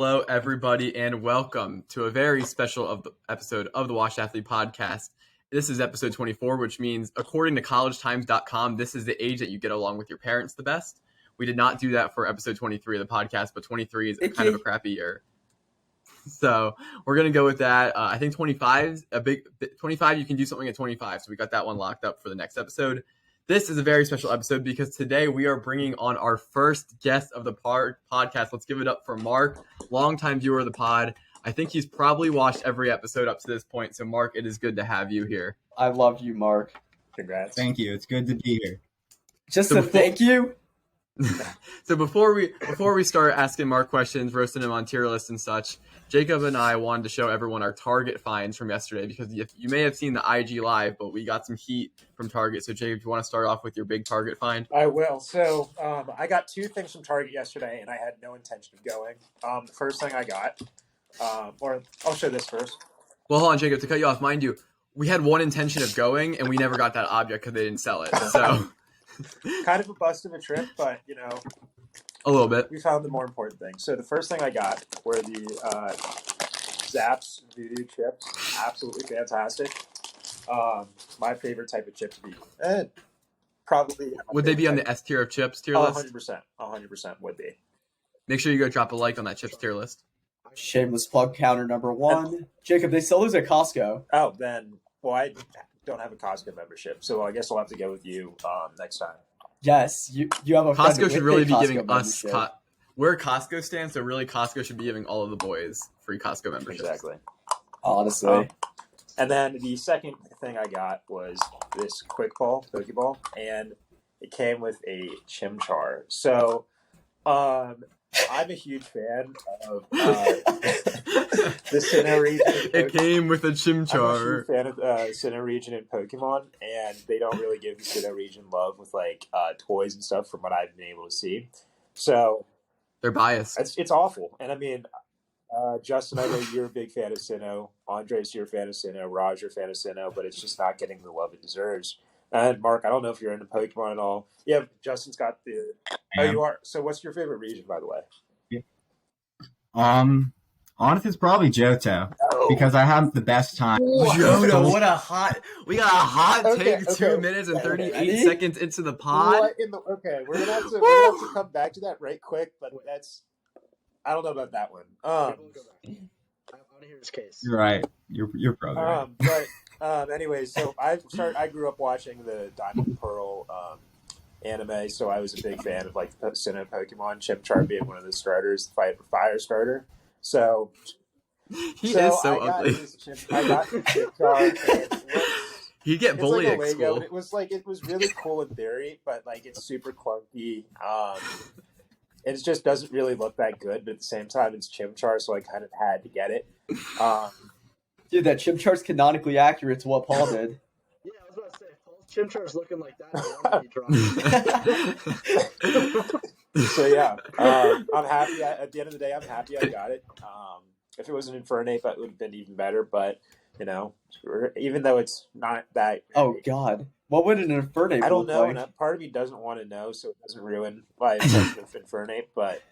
Hello, everybody, and welcome to a very special episode of the Washed Athlete Podcast. This is episode 24, which means, according to collegetimes.com, this is the age that you get along with your parents the best. We did not do that for episode 23 of the podcast, but 23 is kind of a crappy year. So we're going to go with that. I think 25 is a big 25. You can do something at 25. So we got that one locked up for the next episode. This is a very special episode because today we are bringing on our first guest of the podcast. Let's give it up for Mark, longtime viewer of the pod. I think he's probably watched every episode up to this point. So, Mark, it is good to have you here. I love you, Mark. Congrats. Thank you. It's good to be here. Thank you. So before we start asking Mark questions, roasting him on tier lists and such, Jacob and I wanted to show everyone our Target finds from yesterday because you may have seen the IG live, but we got some heat from Target. So Jacob, you want to start off with your big Target find? I will. So I got two things from Target yesterday, and I had no intention of going. The first thing I got, or I'll show this first. Well, hold on, Jacob, to cut you off, mind you, we had one intention of going, and we never got that object because they didn't sell it. So kind of a bust of a trip, but a little bit. We found the more important thing. So the first thing I got were the Zapp's Voodoo chips. Absolutely fantastic. My favorite type of chip to be. Probably. Would they be on the S tier of chips tier list? 100%. 100% would be. Make sure you go drop a like on that chips tier list. Shameless plug counter number one. Jacob, they sell those at Costco. Oh, then, well, I don't have a Costco membership, so I guess I'll have to go with you next time. Yes, you have a friend Costco should really be Costco giving us membership. we're a Costco stand, so really Costco should be giving all of the boys free Costco memberships. Exactly. Honestly. And then the second thing I got was this Quick Ball Pokeball, and it came with a Chimchar. So I'm a huge fan of the Sinnoh region. It came with a I'm a Chimchar. huge fan of Sinnoh region in Pokemon, and they don't really give the Sinnoh region love with toys and stuff from what I've been able to see. So They're biased. it's awful. And I mean, Justin, I know you're a big fan of Sinnoh. Andres, you're a fan of Sinnoh. Raj, you're a fan of Sinnoh, but it's just not getting the love it deserves. And Mark, I don't know if you're into Pokemon at all. Yeah, Justin's got the. Oh, you are. So, what's your favorite region, by the way? Honestly, it's probably Johto because I have the best time. Johto, we got a hot take. Okay. 2 minutes and 38 seconds into the pod. Okay, we're gonna have to come back to that right quick, but I don't know about that one. I want to hear his case. You're right. You're probably right. But anyways, so I grew up watching the Diamond and Pearl anime, so I was a big fan of Sinnoh Pokemon, Chimchar being one of the starters, fire starter. So He is so ugly. I got the Chimchar. He'd get bullied at Lego, school. it was really cool in theory, but it's super clunky. It just doesn't really look that good, but at the same time, it's Chimchar, so I kind of had to get it. Dude, that Chimchar's canonically accurate to what Paul did. Yeah, I was about to say, Paul's Chimchar's looking like that. So yeah, I'm happy. At the end of the day, I'm happy I got it. If it was an Infernape, that would have been even better. But even though it's not that. Oh God, what would an Infernape? I don't know. Like? And part of me doesn't want to know, so it doesn't ruin my impression of Infernape. But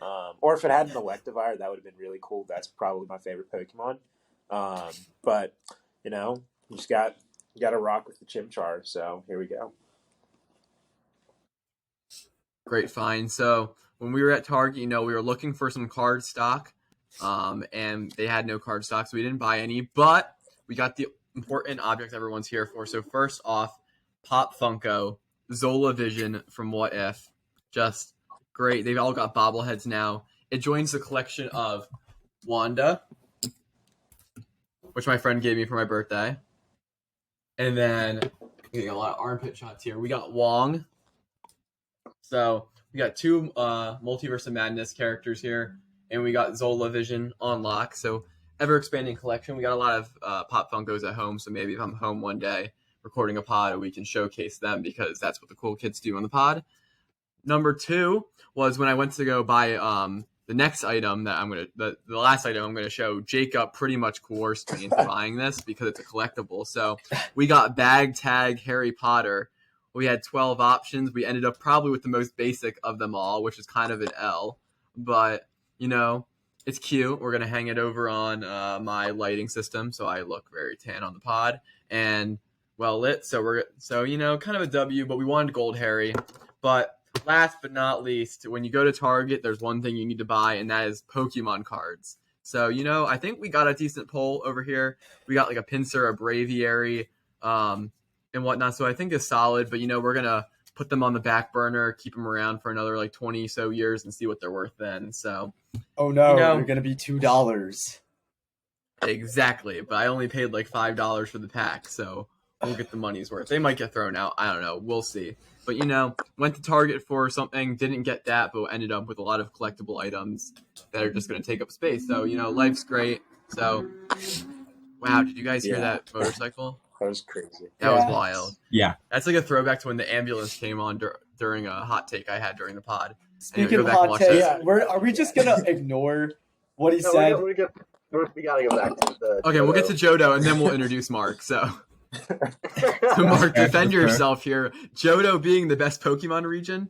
or if it had an Electivire, that would have been really cool. That's probably my favorite Pokemon. But you just got to rock with the Chimchar. So here we go. Great find. So when we were at Target, we were looking for some card stock, and they had no card stock, so we didn't buy any. But we got the important objects everyone's here for. So first off, Pop Funko, Zola Vision from What If. Just great. They've all got bobbleheads now. It joins the collection of Wanda, which my friend gave me for my birthday. And then we got a lot of armpit shots here. We got Wong. So we got two Multiverse of Madness characters here, and we got Zola Vision on lock. So ever-expanding collection. We got a lot of Pop Funkos at home, so maybe if I'm home one day recording a pod, we can showcase them because that's what the cool kids do on the pod. Number two was when I went to go buy the next item that the last item I'm gonna show. Jacob pretty much coerced me into buying this because it's a collectible. So we got Bag Tag Harry Potter. We had 12 options. We ended up probably with the most basic of them all, which is kind of an L. But It's cute. We're gonna hang it over on my lighting system, so I look very tan on the pod and well lit. So kind of a W, but we wanted Gold Harry. But last but not least, when you go to Target, there's one thing you need to buy, and that is Pokemon cards. So I think we got a decent pull over here. We got like a Pinsir, a Braviary, and whatnot. So I think it's solid. But we're gonna put them on the back burner, keep them around for another like 20 so years, and see what they're worth then. So. Oh no, they're gonna be $2. Exactly, but I only paid like $5 for the pack, so we'll get the money's worth. They might get thrown out. I don't know. We'll see. But went to Target for something, didn't get that, but ended up with a lot of collectible items that are just going to take up space. So life's great. So, wow, did you guys hear that motorcycle? That was crazy. That was wild. Yeah. That's like a throwback to when the ambulance came on during a hot take I had during the pod. Speaking of hot takes, are we just gonna ignore what he said? We gotta go back to the. Okay, we'll get to Johto and then we'll introduce Mark. So Mark, defend yourself here. Johto being the best Pokemon region.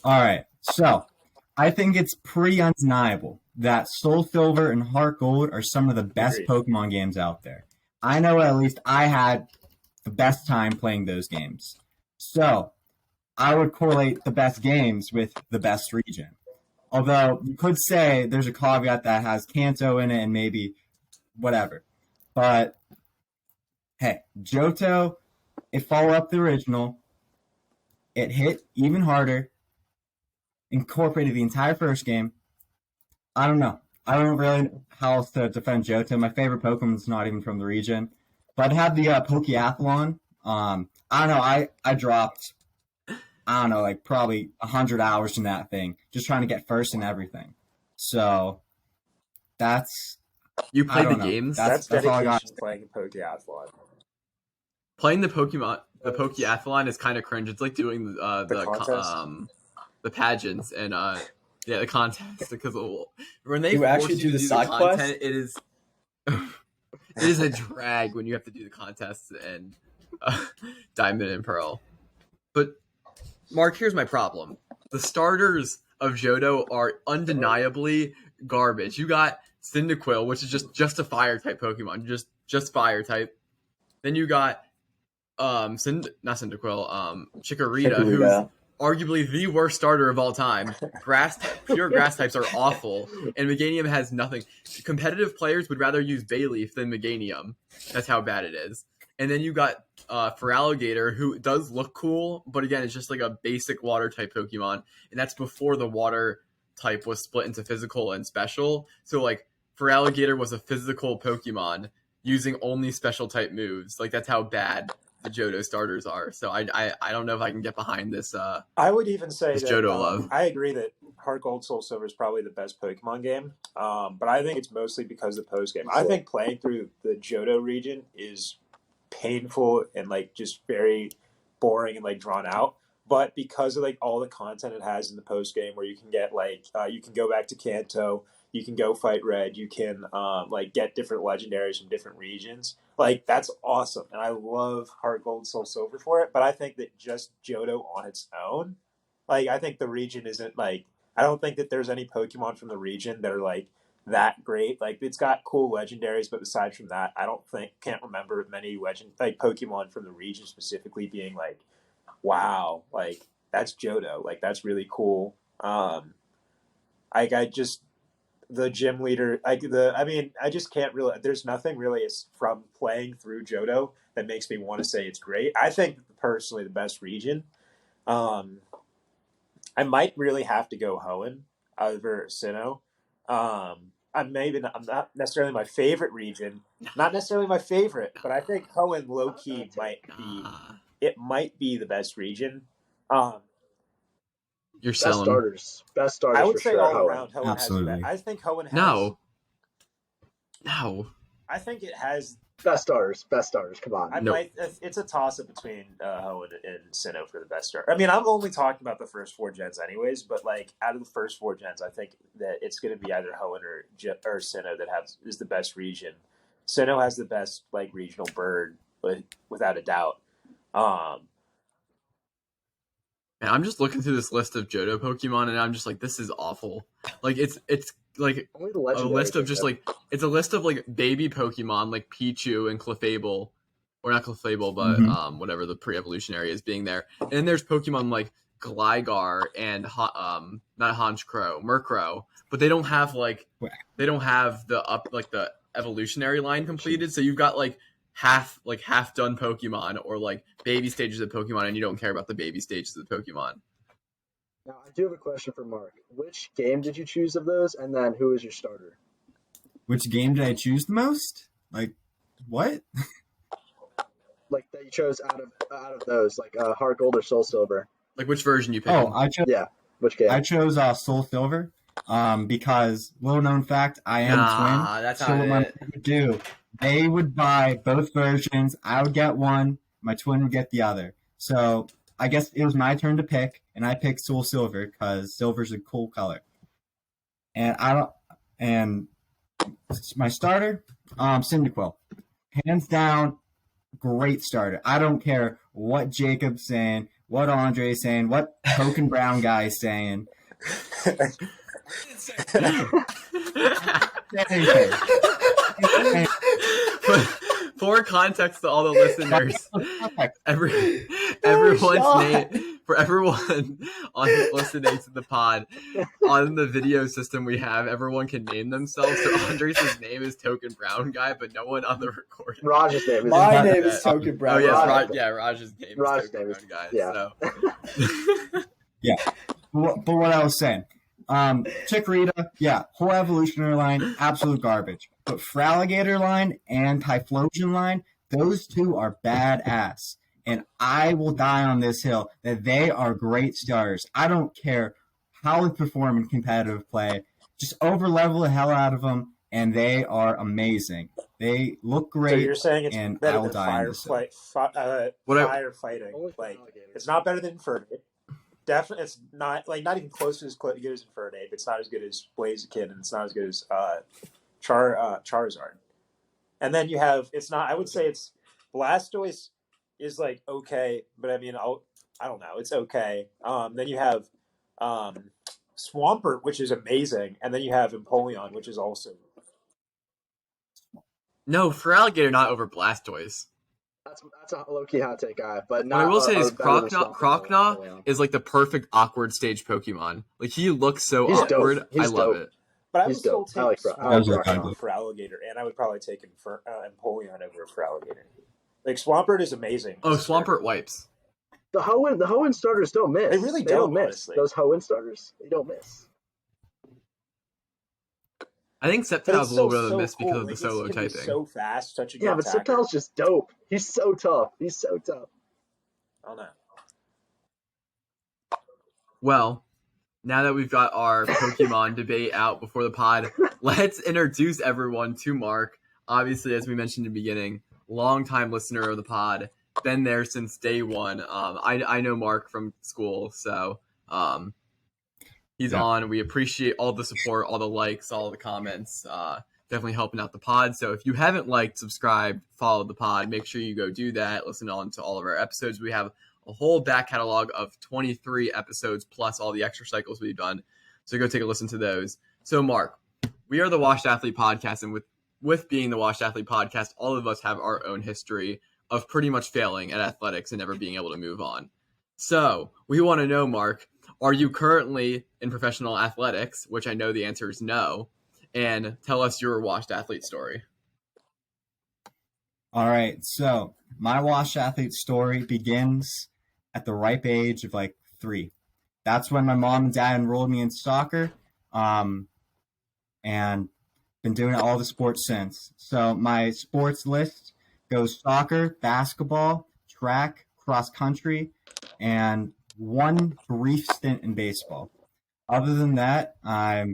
All right, so I think it's pretty undeniable that Soul Silver and Heart Gold are some of the best Pokemon games out there. I know at least I had the best time playing those games. So I would correlate the best games with the best region. Although you could say there's a caveat that has Kanto in it and maybe whatever. But hey, Johto, it followed up the original. It hit even harder. Incorporated the entire first game. I don't know. I don't really know how else to defend Johto. My favorite Pokemon is not even from the region. But I have the Pokeathlon. I don't know. I dropped, like probably 100 hours in that thing, just trying to get first in everything. So that's... You played the games? That's all I got. Playing a Pokeathlon. Playing the Pokeathlon is kind of cringe. It's like doing the pageants and the contest, because when they actually do the side quest, it is a drag when you have to do the contests and Diamond and Pearl. But Mark, here's my problem: the starters of Johto are undeniably garbage. You got Cyndaquil, which is just a fire type Pokemon, just fire type. Then you got not Cyndaquil, Chikorita, who's arguably the worst starter of all time. Pure grass types are awful, and Meganium has nothing. Competitive players would rather use Bayleaf than Meganium. That's how bad it is. And then you got Feraligatr, who does look cool, but again, it's just like a basic water type Pokemon, and that's before the water type was split into physical and special. So like Feraligatr was a physical Pokemon using only special type moves. Like that's how bad the Johto starters are. So I don't know if I can get behind this. I would even say that Johto love. I agree that Heart Gold Soul Silver is probably the best Pokemon game. But I think it's mostly because of the post game. I think playing through the Johto region is painful and like just very boring and like drawn out. But because of like all the content it has in the post game, where you can get like you can go back to Kanto, you can go fight Red, you can like get different legendaries from different regions. Like that's awesome, and I love Heart Gold Soul Silver for it. But I think that just Johto on its own, like I think the region isn't like, I don't think that there's any Pokemon from the region that are like that great. Like it's got cool legendaries, but aside from that, I can't remember many Pokemon from the region specifically being like, wow, like that's Johto, like that's really cool. The gym leader, I just can't really, there's nothing really from playing through Johto that makes me want to say it's great. I think personally the best region, I might really have to go Hoenn over Sinnoh. I'm not necessarily my favorite region, not necessarily my favorite, but I think Hoenn low key might be the best region. You're selling best starters. I would say sure, all Hoenn. around Hoenn Absolutely. has. I think Hoenn has. No. I think it has best starters. Come on. It's a toss up between Hoenn and Sinnoh for the best starter. I mean, I'm only talking about the first 4 gens, anyways. But like out of the first 4 gens, I think that it's going to be either Hoenn or Sinnoh that is the best region. Sinnoh has the best like regional bird, without a doubt. And I'm just looking through this list of Johto Pokemon, and I'm just like, this is awful. Like it's like Only the a legendary. list of just like it's a list of like baby Pokemon like Pichu and Clefable, or not Clefable, but whatever the pre-evolutionary is being there. And then there's Pokemon like Gligar and not Honchkrow, Murkrow, but they don't have the evolutionary line completed. So you've got like half done Pokemon or like baby stages of Pokemon, and you don't care about the baby stages of the Pokemon. Now, I do have a question for Mark. Which game did you choose of those, and then who is your starter? Which game did I choose the most? Like, what? Like that you chose out of those, like Heart Gold or Soul Silver? Like which version you picked? Oh, I chose. Yeah, which game? I chose Soul Silver, because little known fact, I am twin. That's So not what my it. mom would do, they would buy both versions. I would get one, my twin would get the other. So I guess it was my turn to pick, and I picked Soul Silver because silver's a cool color. And my starter, Cyndaquil, hands down, great starter. I don't care what Jacob's saying, what Andre's saying, what Token Brown guy is saying. For context to all the listeners, everyone's name for everyone listening to the pod on the video system we have, everyone can name themselves. So Andres' name is Token Brown Guy, but no one on the recording. Raj's name is. My name is Token Brown. Oh yes, Raj. Raj's name Raj's is Token name is- Brown Guy. yeah. So. Yeah. But what I was saying, Chikorita, yeah, whole evolutionary line, absolute garbage. But Fraligator line and Typhlosion line, those two are badass. And I will die on this hill that they are great starters. I don't care how they perform in competitive play. Just over-level the hell out of them, and they are amazing. They look great. So you're saying it's and better I will than die on this hill. firefighting? Only Like, Fraligator. it's not better than Infernape. Definitely, it's not even close to as good as Infernape. It's not as good as Blaziken, and it's not as good as Charizard. And then you have I would say it's Blastoise is like okay, but I mean I don't know, it's okay. Then you have Swampert, which is amazing, and then you have Empoleon, which is also. No, Fraligator not over Blastoise. That's a low key hot take, guy. But What not. I will say is better than Croconaw Swampert. is like the perfect awkward stage Pokemon. Like he looks so He's dope. awkward. He's I love dope. it. But I would He's still dope. take I like Swampert Fraligator. over Alligator, and I would probably take Empoleon over Alligator. Like Swampert is amazing. Oh, Swampert wipes. The Hoenn starters don't miss. They really don't don't, miss. honestly. Those Hoenn starters, they don't miss. I think But Sceptile's it's a little so, bit of a so miss cool. because of Like, the solo he can be typing. so fast, such a good Yeah, but attacker. Sceptile's just dope. He's so tough. He's so tough. I don't know. Well, now that we've got our Pokemon debate out before the pod, let's introduce everyone to Mark. Obviously, as we mentioned in the beginning, longtime listener of the pod, been there since day one. I know Mark from school, so he's Yeah. on. We appreciate all the support, all the likes, all the comments. Definitely helping out the pod. So if you haven't liked, subscribed, followed the pod, make sure you go do that. Listen on to all of our episodes. We have a whole back catalog of 23 episodes plus all the extra cycles we've done. So go take a listen to those. So Mark, we are the Washed Athlete Podcast, and with being the Washed Athlete Podcast, all of us have our own history of pretty much failing at athletics and never being able to move on. So we want to know, Mark, are you currently in professional athletics? Which I know the answer is no. And tell us your washed athlete story. All right, so my washed athlete story begins at the ripe age of like 3. That's when my mom and dad enrolled me in soccer, and been doing all the sports since. So my sports list goes soccer, basketball, track, cross country, and one brief stint in baseball. Other than that, I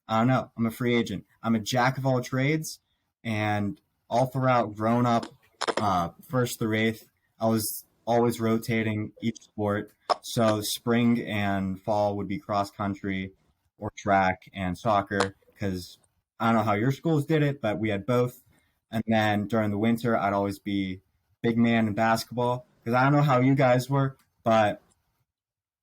don't know. I'm a free agent. I'm a jack of all trades, and all throughout growing up, first through eighth, I was always rotating each sport. So spring and fall would be cross country or track and soccer, because I don't know how your schools did it, but we had both. And then during the winter, I'd always be big man in basketball, because I don't know how you guys were, but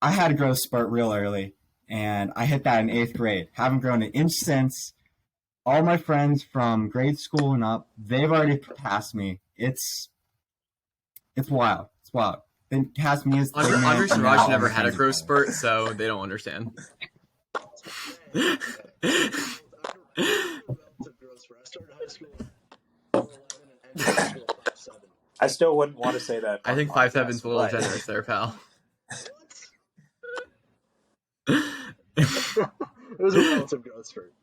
I had a growth spurt real early. and I hit that in 8th grade. Haven't grown an inch since. All my friends from grade school and up, they've already passed me. It's wild. It's wild. They passed me as Andre third man, and and now Raj all never my had a friends are growth better. spurt, so they don't understand. Relative growth spurt. I started high school at 4'11" and ended high school at 5'7". I still wouldn't want to say that. I on think podcast, 5'7" is a little but- generous there, pal. It was a relative growth spurt.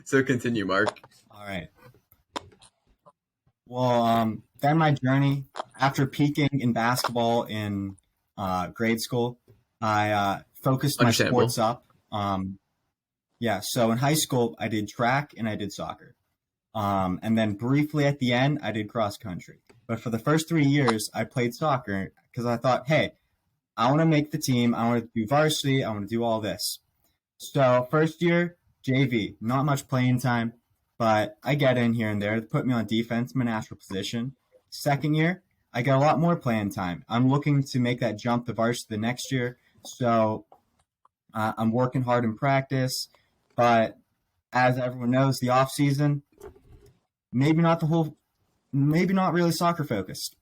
So continue, Mark. All right. Well, then my journey after peaking in basketball in grade school, I focused my Understandable. sports up. So in high school, I did track and I did soccer. And then briefly at the end, I did cross country. But for the first 3 years, I played soccer because I thought, hey, I want to make the team. I want to do varsity. I want to do all this. So first year, JV, not much playing time, but I get in here and there. They put me on defense, my natural position. Second year, I get a lot more playing time. I'm looking to make that jump to varsity the next year. So I'm working hard in practice. But as everyone knows, the off season, maybe not really soccer focused.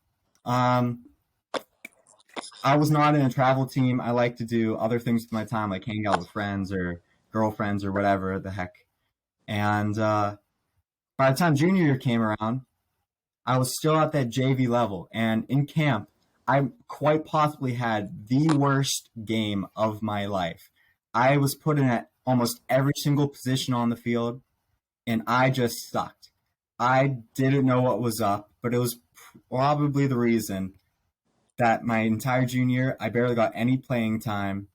I was not in a travel team. I like to do other things with my time, like hang out with friends or girlfriends or whatever the heck. And by the time junior year came around, I was still at that JV level. And in camp, I quite possibly had the worst game of my life. I was put in at almost every single position on the field, and I just sucked. I didn't know what was up, but it was probably the reason that my entire junior year, I barely got any playing time,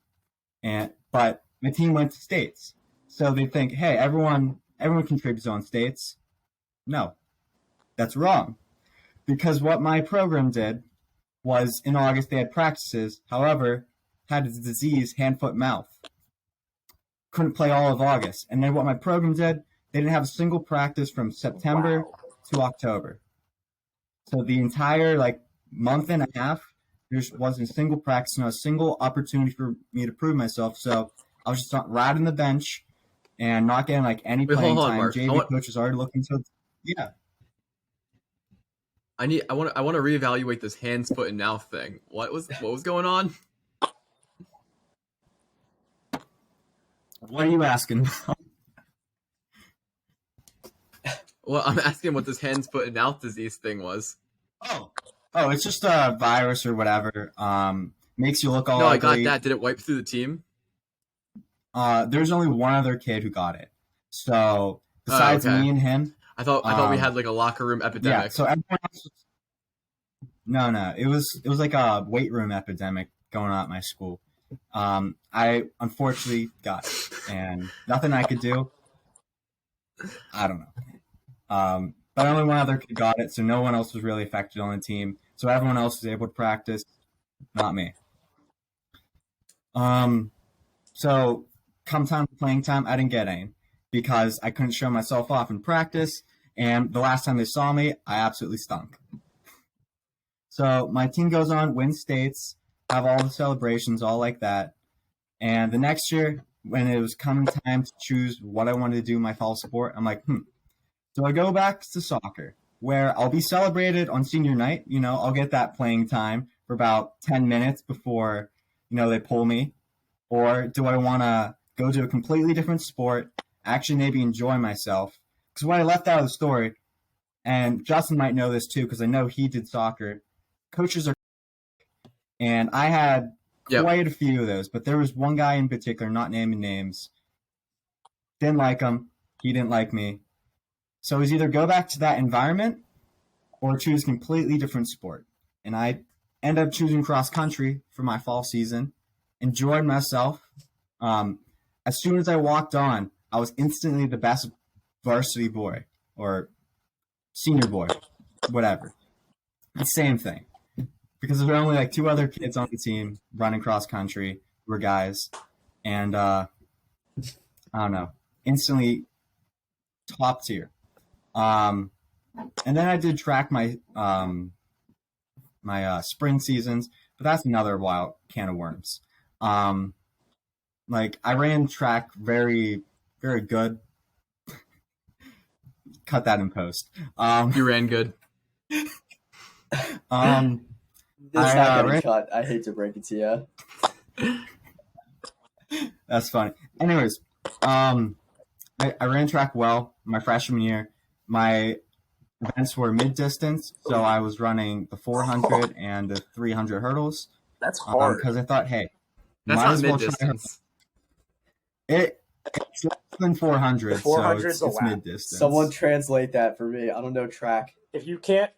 but my team went to states. So they think, hey, everyone contributes on states. No, that's wrong. Because what my program did was in August they had practices, however, had a disease, hand, foot, mouth. Couldn't play all of August. And then what my program did, they didn't have a single practice from September to October. So the entire month and a half, there wasn't a single practice, not a single opportunity for me to prove myself. So I was just riding the bench and not getting any Wait, playing hold on, time. Mark. JV coach was already looking to, yeah. I want to reevaluate this hands, foot, and mouth thing. What was going on? What are you asking? Well, I'm asking what this hands, foot, and mouth disease thing was. Oh, it's just a virus or whatever. Makes you look all No, I ugly. got that. Did it wipe through the team? There's only one other kid who got it. So besides okay. me and him, I thought we had a locker room epidemic. yeah. So everyone else. No. It was like a weight room epidemic going on at my school. I unfortunately got it, and nothing I could do. I don't know. But only one other kid got it, so no one else was really affected on the team. So everyone else was able to practice, not me. So come time for playing time, I didn't get any because I couldn't show myself off in practice, and the last time they saw me, I absolutely stunk. So my team goes on, win states, have all the celebrations, all like that. And the next year, when it was coming time to choose what I wanted to do my fall sport, I'm like, So I go back to soccer, where I'll be celebrated on senior night. I'll get that playing time for about 10 minutes before, they pull me. Or do I want to go to a completely different sport, actually maybe enjoy myself? Because what I left out of the story, and Justin might know this too, because I know he did soccer, coaches are, and I had quite a few of those, but there was one guy in particular, not naming names, didn't like him, he didn't like me. So it was either go back to that environment or choose a completely different sport. And I ended up choosing cross country for my fall season, enjoyed myself. As soon as I walked on, I was instantly the best varsity boy or senior boy, whatever. The same thing. Because there were only 2 other kids on the team running cross country who were guys. And I don't know, instantly top tier. And then I did track my my spring seasons, but that's another wild can of worms. Like I ran track very, very good. Cut that in post. You ran good. Um, It's not getting ran- cut. I hate to break it to you. That's funny. Anyways, I ran track well my freshman year. My events were mid distance, so I was running the 400 and the 300 hurdles. That's hard. Because I thought, hey, That's might not as well mid try distance. it's less than 400, The 400 so is a it's lap. mid distance. Someone translate that for me. I don't know track. If you can't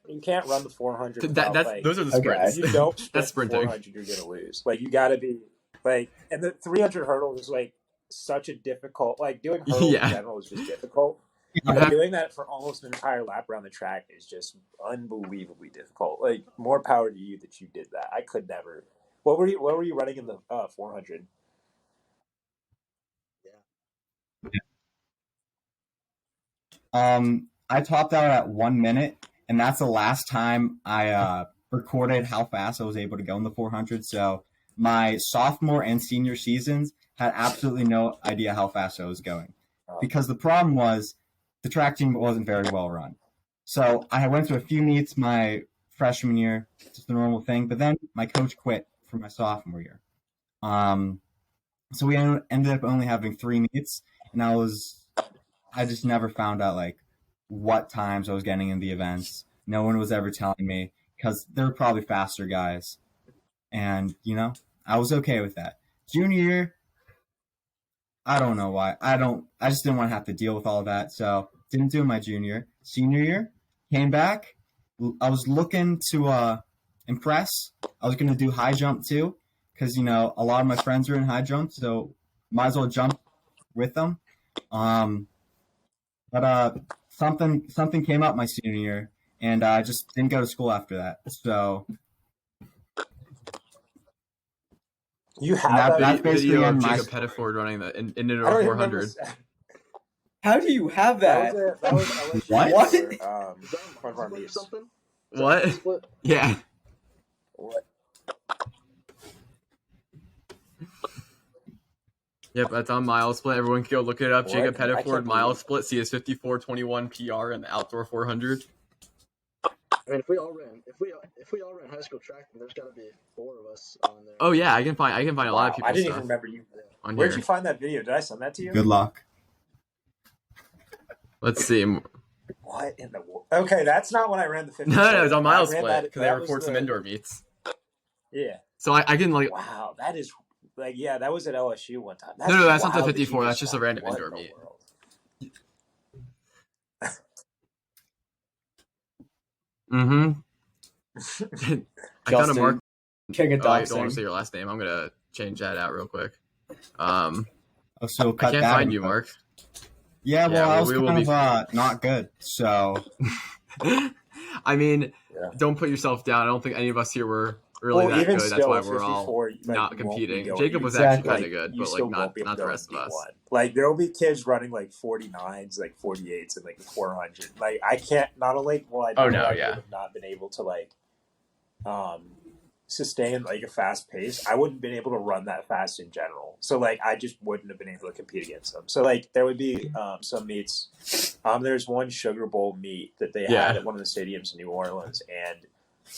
run the 400 without, Those are the Okay. sprints. if you don't sprint That's sprinting. 400, you're gonna lose. Like you got to be like, and the 300 hurdle is like such a difficult. Like doing hurdles Yeah. in general is just difficult. You But have- doing that for almost an entire lap around the track is just unbelievably difficult. Like more power to you that you did that. I could never. What were you running in the 400? I topped out at 1 minute, and that's the last time I recorded how fast I was able to go in the 400. So my sophomore and senior seasons had absolutely no idea how fast I was going, because the problem was the track team wasn't very well run. So I went to a few meets my freshman year, just a normal thing, but then my coach quit for my sophomore year. So we ended up only having 3 meets, and I just never found out like what times I was getting in the events. No one was ever telling me, because they were probably faster guys. And, I was okay with that. Junior year, I don't know why. I just didn't want to have to deal with all of that. So didn't do my junior year. Senior year, came back. I was looking to impress. I was going to do high jump too, because, a lot of my friends were in high jump. So might as well jump with them. But something came up my senior year, and I just didn't go to school after that. So You have That- that. that's basically video of in my Jacob story. Pettiford running the I Indoor don't even remember 400. How do you have that? That was LSU What? for, Is that one of our split or meets. something? Is What? that split? Yeah. What? Yep, that's on mile split. Everyone can go look it up. What? Jacob I can't Pettiford mile believe it. split. See his 54:21 PR in the outdoor 400. I mean, if we all ran high school track, then there's got to be 4 of us on there. Oh yeah, I can find a lot Wow, of people's I didn't stuff even remember you. on Where'd here. you find that video? Did I send that to you? good luck. Let's see. No, What in the world? Okay, that's not when I ran the 50. no, it's on mile I ran split that- because they that was record some the- indoor meets. Yeah. So I can like Wow, that is like that was at LSU one time. No, that's not the wild that you 54, that's just a won. random What indoor in the meet. world? I found a mark. King of Oh, I don't want doxing. to say your last name. I'm gonna change that out real quick. Oh, so I cut can't that find in you, post. Mark. Yeah, well, Yeah, I was we will kind be- of not good. So I mean, Yeah. don't put yourself down. I don't think any of us here were really Well, that even good. That's still, why we're all 54, like, not you won't be competing. going- Jacob was Exactly. actually kind of good, you but still like won't be able not to the go rest of in us. D1. Like there will be kids running like 49s, like 48s, and like the 400. Like I can't. Not only will I, Oh, no, I yeah. would have not been able to like sustain like a fast pace. I wouldn't have been able to run that fast in general. So like I just wouldn't have been able to compete against them. So like there would be some meets. There's one Sugar Bowl meet that they Yeah. had at one of the stadiums in New Orleans, and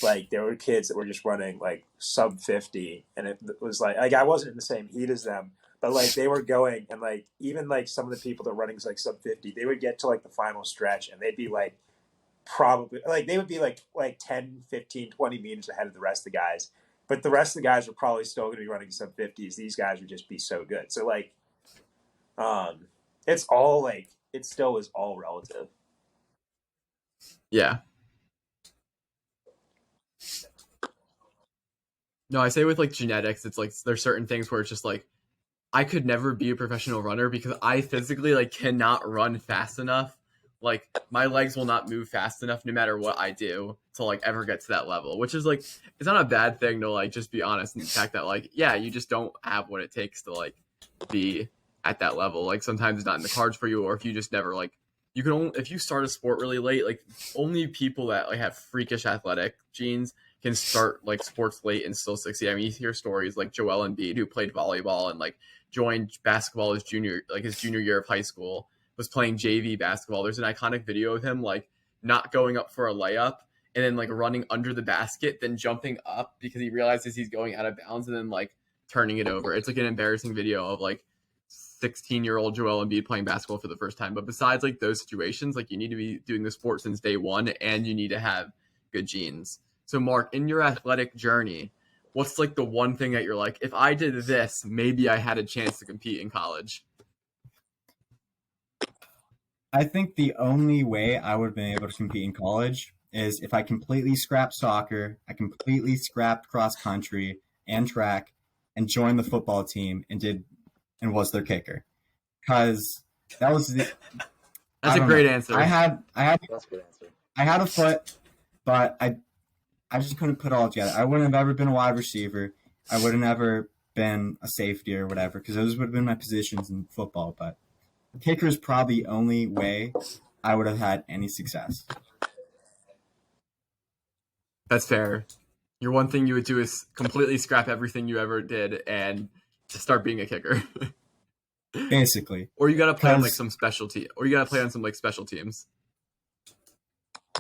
like there were kids that were just running like sub 50, and it was like I wasn't in the same heat as them, but like they were going, and like even like some of the people that were running like sub 50, they would get to like the final stretch and they'd be like probably like they would be like 10, 15, 20 meters ahead of the rest of the guys, but the rest of the guys were probably still going to be running sub 50s. These guys would just be so good. So like it's all like it still is all relative. Yeah. No, I say with like genetics, it's like there's certain things where it's just like I could never be a professional runner because I physically like cannot run fast enough. Like my legs will not move fast enough no matter what I do to like ever get to that level, which is like it's not a bad thing to like just be honest in the fact that like yeah, you just don't have what it takes to like be at that level. Like sometimes it's not in the cards for you, or if you just never like you can only if you start a sport really late, like only people that like have freakish athletic genes can start like sports late and still succeed. I mean, you hear stories like Joel Embiid, who played volleyball and like joined basketball his junior year of high school, was playing JV basketball. There's an iconic video of him like not going up for a layup and then like running under the basket, then jumping up because he realizes he's going out of bounds and then like turning it over. It's like an embarrassing video of like 16-year-old Joel Embiid playing basketball for the first time. But besides like those situations, like you need to be doing the sport since day one and you need to have good genes. So Mark, in your athletic journey, what's like the one thing that you're like, if I did this, maybe I had a chance to compete in college? I think the only way I would have been able to compete in college is if I completely scrapped soccer, I completely scrapped cross country and track, and joined the football team and was their kicker. Because that was the. That's a great answer. I had That's a good answer. I had a foot, but I just couldn't put it all together. I wouldn't have ever been a wide receiver. I would have never been a safety or whatever, because those would have been my positions in football. But kicker is probably the only way I would have had any success. That's fair. Your one thing you would do is completely scrap everything you ever did and just start being a kicker. Basically. Or you got to play on like some specialty, or you got to play on some like special teams.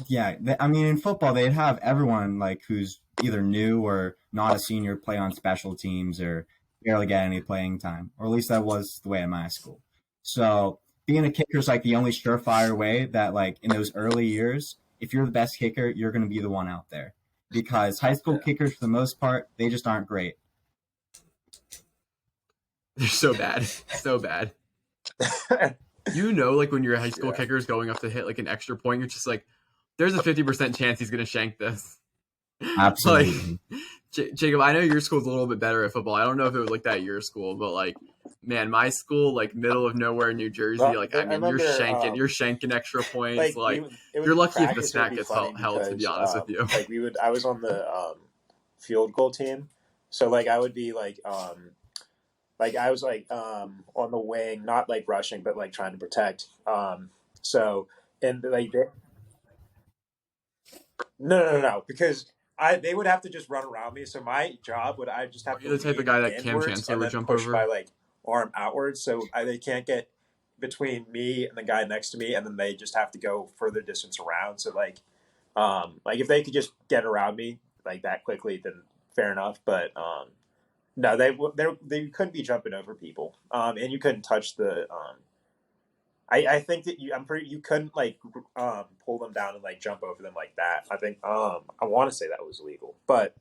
Yeah, I mean, in football, they'd have everyone like who's either new or not a senior play on special teams or barely get any playing time, or at least that was the way in my school. So being a kicker is like the only surefire way that, like, in those early years, if you're the best kicker, you're going to be the one out there, because high school kickers, for the most part, they just aren't great. They're so bad, so bad. You know, like when your high school kicker is going up to hit like an extra point, you're just like, there's a 50% chance he's going to shank this. Absolutely. Like, Jacob, I know your school's a little bit better at football. I don't know if it was like that at your school, but like, man, my school, like middle of nowhere, New Jersey, like, I mean, you're shanking extra points. Like you're lucky if the snack gets held, to be honest with you. Like I was on the field goal team, so like I would be like I was like on the wing, not like rushing, but like trying to protect. So and like no, because they would have to just run around me. So my job would I just have to. You're the type of guy that Cam Chancellor would jump over. My like arm outwards, so they can't get between me and the guy next to me, and then they just have to go further distance around. So like if they could just get around me like that quickly, then fair enough. But no, they couldn't be jumping over people, and you couldn't touch the. I think that you couldn't like pull them down and like jump over them like that. I think I want to say that was illegal, but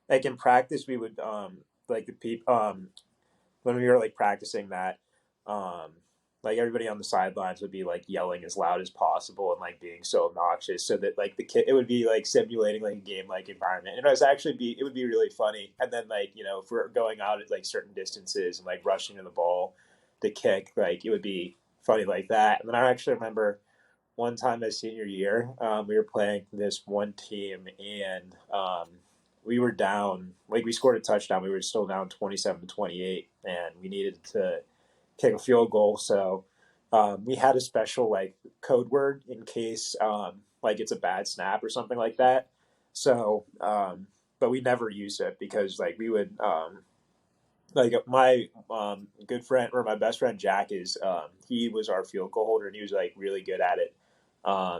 like in practice we would like the people when we were like practicing that like everybody on the sidelines would be like yelling as loud as possible and like being so obnoxious so that like it would be like simulating like a game like environment, and it would be really funny. And then like, you know, if we're going out at like certain distances and like rushing to the ball to kick, like it would be funny like that. And then I actually remember one time my senior year, we were playing this one team, and we were down, like we scored a touchdown. We were still down 27-28, and we needed to kick a field goal. So we had a special like code word in case like it's a bad snap or something like that. So, but we never used it because like we would like my good friend or my best friend Jack is he was our field goal holder, and he was like really good at it.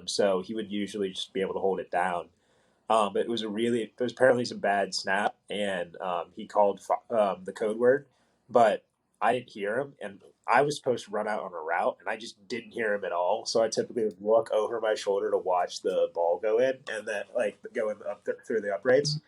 So he would usually just be able to hold it down. But it was apparently some bad snap, and he called the code word, but I didn't hear him, and I was supposed to run out on a route, and I just didn't hear him at all. So I typically would look over my shoulder to watch the ball go in, and then like go in through the uprights.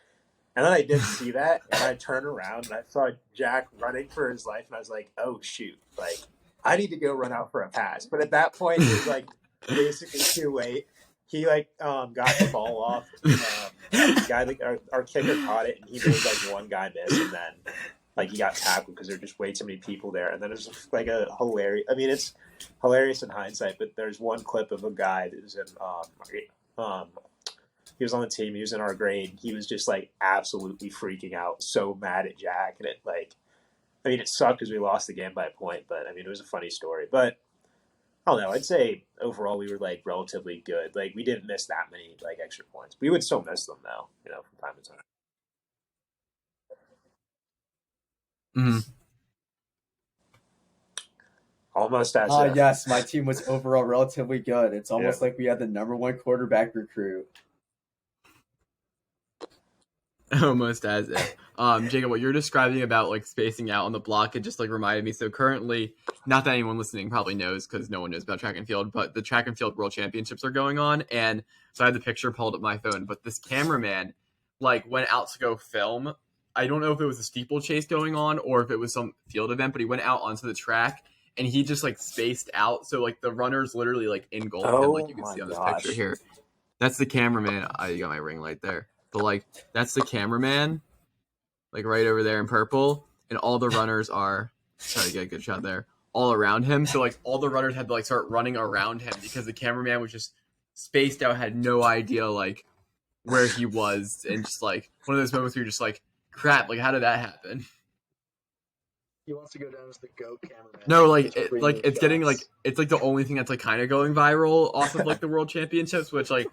And then I didn't see that, and I turned around, and I saw Jack running for his life, and I was like, oh, shoot. Like, I need to go run out for a pass. But at that point, it was, like, basically too late. He, like, got the ball off. The guy, like, our kicker caught it, and he made, like, one guy miss, and then, like, he got tackled because there were just way too many people there. And then it was, like, a hilarious – I mean, it's hilarious in hindsight, but there's one clip of a guy that was in he was on the team. He was in our grade. He was just like absolutely freaking out, so mad at Jack. And it like, I mean, it sucked because we lost the game by a point, but I mean, it was a funny story. But I don't know. I'd say overall we were like relatively good. Like we didn't miss that many like extra points. We would still miss them though, from time to time. Mm-hmm. Almost as if. Yes, my team was overall relatively good. It's almost like we had the number one quarterback recruit. Almost as if. Jacob, what you're describing about like spacing out on the block, it just like reminded me. So currently, not that anyone listening probably knows because no one knows about track and field, but the track and field world championships are going on, and so I had the picture pulled up my phone. But this cameraman like went out to go film. I don't know if it was a steeplechase going on or if it was some field event, but he went out onto the track and he just like spaced out. So like the runners literally like engulfed him, like you can see on this picture here. That's the cameraman. I got my ring light there. But like that's the cameraman, like right over there in purple, and all the runners are trying to get a good shot there, all around him. So like all the runners had to like start running around him because the cameraman was just spaced out, had no idea like where he was, and just like one of those moments where you're just like, crap, like how did that happen? He wants to go down as the GOAT cameraman. No, like it's getting like it's like the only thing that's like kind of going viral off of like the world championships, which like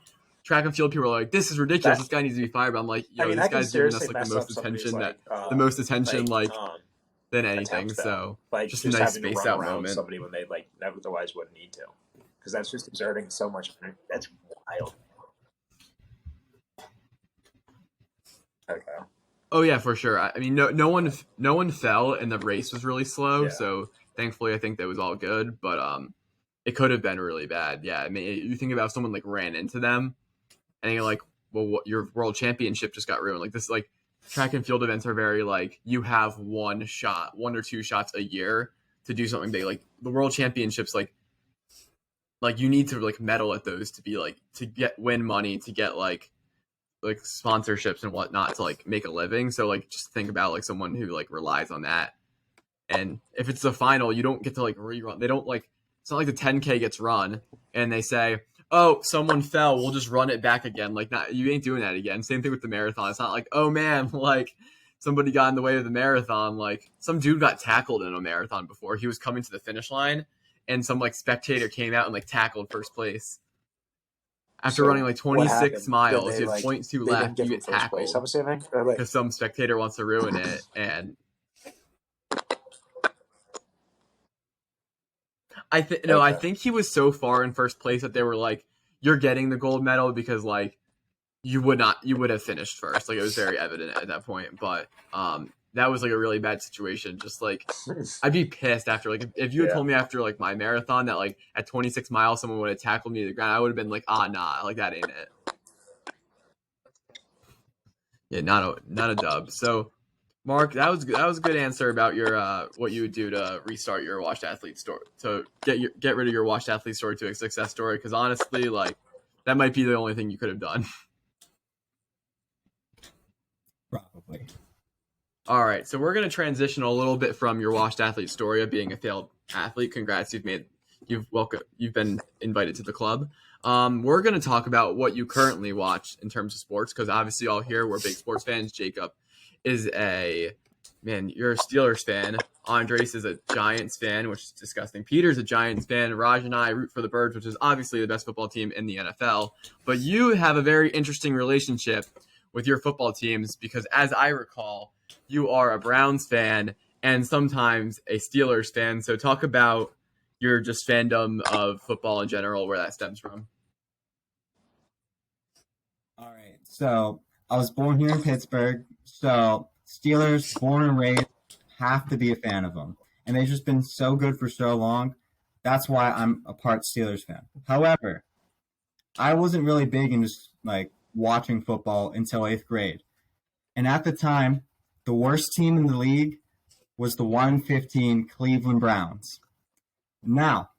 track and field people are like, this is ridiculous. This guy needs to be fired. But I'm like, yo, this guy's giving us like the most attention than anything. So like just a nice space out moment. Somebody when they like otherwise wouldn't need to, because that's just exerting so much. That's wild. Okay. Oh yeah, for sure. I mean, no one fell, and the race was really slow. Yeah. So thankfully, I think that was all good. But it could have been really bad. Yeah, I mean, you think about if someone like ran into them, and you're like, well, your world championship just got ruined. Like this, like track and field events are very like you have one or two shots a year to do something big. Like the world championships, like you need to like medal at those to be like to win money, to get like sponsorships and whatnot, to like make a living. So like just think about like someone who like relies on that. And if it's the final, you don't get to like rerun. They don't like, it's not like the 10K gets run and they say, oh, someone fell, we'll just run it back again. Like, not, you ain't doing that again. Same thing with the marathon. It's not like, oh man, like somebody got in the way of the marathon. Like some dude got tackled in a marathon before. He was coming to the finish line and some like spectator came out and like tackled first place. After running like 26 miles, you have 0.2 left, you get tackled. I'm assuming, because some spectator wants to ruin it. And I think he was so far in first place that they were like, you're getting the gold medal, because like you would have finished first. Like it was very evident at that point. But that was like a really bad situation. Just like I'd be pissed after, like if you had told me after like my marathon that like at 26 miles someone would have tackled me to the ground, I would have been like, nah, like that ain't it. Yeah, not a dub. So Mark, that was a good answer about your what you would do to restart your washed athlete story, to get rid of your washed athlete story to a success story. Because honestly, like that might be the only thing you could have done. Probably. All right, so we're going to transition a little bit from your washed athlete story of being a failed athlete. Congrats, you've been invited to the club. We're going to talk about what you currently watch in terms of sports, because obviously all here we're big sports fans. Jacob is you're a Steelers fan. Andres is a Giants fan, which is disgusting. Peter's a Giants fan. Raj and I root for the Birds, which is obviously the best football team in the NFL. But you have a very interesting relationship with your football teams, because as I recall, you are a Browns fan and sometimes a Steelers fan. So talk about your just fandom of football in general, where that stems from. All right. So I was born here in Pittsburgh. So Steelers, born and raised, have to be a fan of them. And they've just been so good for so long. That's why I'm a part Steelers fan. However, I wasn't really big in just like watching football until 8th grade. And at the time, the worst team in the league was the 1-15 Cleveland Browns. Now,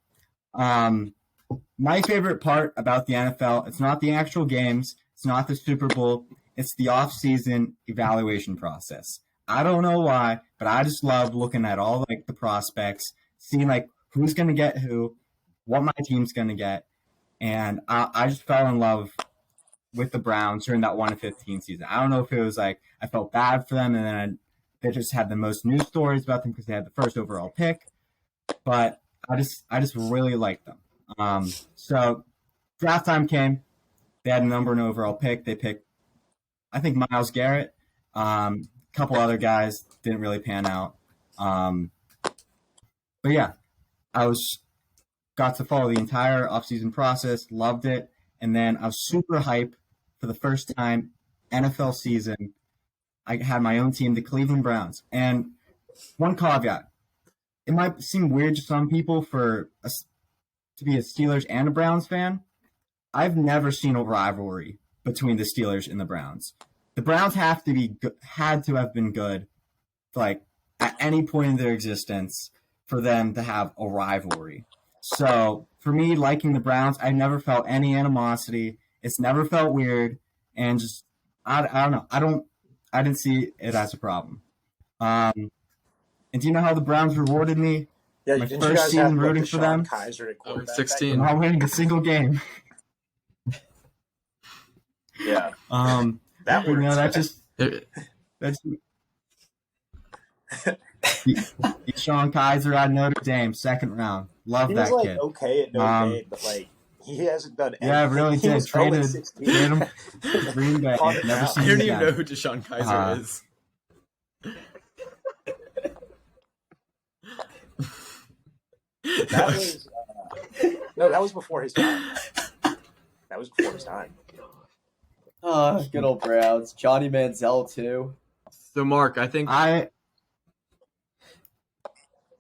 my favorite part about the NFL, it's not the actual games, it's not the Super Bowl, it's the off-season evaluation process. I don't know why, but I just love looking at all like the prospects, seeing like who's going to get who, what my team's going to get. And I just fell in love with the Browns during that 1-15 season. I don't know if it was like I felt bad for them, and then they just had the most news stories about them because they had the first overall pick. But I just really liked them. So draft time came. They had a number one overall pick. They picked, I think, Myles Garrett. A couple other guys didn't really pan out. But yeah, I got to follow the entire offseason process, loved it, and then I was super hyped for the first time NFL season. I had my own team, the Cleveland Browns. And one caveat, it might seem weird to some people to be a Steelers and a Browns fan. I've never seen a rivalry between the Steelers and the Browns. The Browns had to have been good, like at any point in their existence, for them to have a rivalry. So for me, liking the Browns, I never felt any animosity. It's never felt weird, and just I don't know. I didn't see it as a problem. And do you know how the Browns rewarded me? Yeah, My didn't first you guys season have rooting for them? Kaiser at quarterback? 16. I'm not winning a single game. Yeah, That that works. that just that's Sean Kaiser at Notre Dame, second round. Love He that was like kid. okay at Notre Dame, but like he hasn't done anything. Yeah, really He did. was Traded 0-16. him to Green Bay. On the Never ground. seen I him don't even know again. who Deshaun Kaiser is. That was no, that was before his time. That was before his time. Ah, good old Browns. Johnny Manziel too. So, Mark, I think That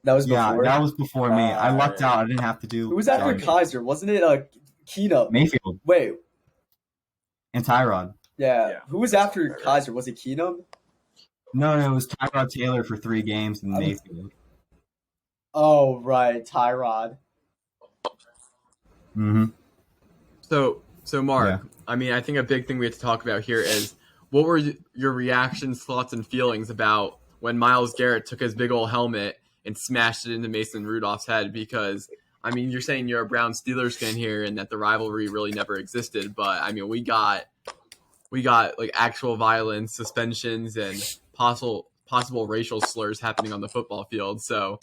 was before. that was before me. I lucked yeah. out. I didn't have to do. Who was after Johnny. Kaiser? Wasn't it Keenum? Mayfield Wait, and Tyrod. yeah. Who was after Kaiser? Was it Keenum? No, it was Tyrod Taylor for 3 games and Mayfield. Oh, right, Tyrod. Mm-hmm. so. Mark, Yeah. I mean, I think a big thing we have to talk about here is what were your reactions, thoughts, and feelings about when Myles Garrett took his big old helmet and smashed it into Mason Rudolph's head? Because I mean, you're saying you're a Brown Steelers fan here, and that the rivalry really never existed. But I mean, we got like actual violence, suspensions, and possible racial slurs happening on the football field. So,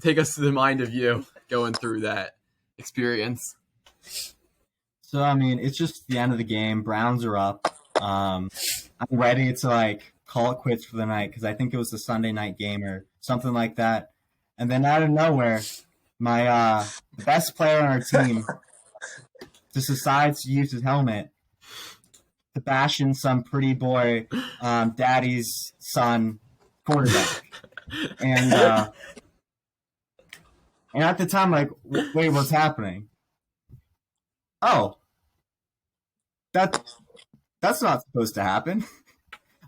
take us to the mind of you going through that experience. So I mean, it's just the end of the game. Browns are up. I'm ready to call it quits for the night because I think it was the Sunday night game or something like that. And then out of nowhere, my best player on our team just decides to use his helmet to bash in some pretty boy, daddy's son quarterback. And at the time, wait, what's happening? Oh, that's not supposed to happen.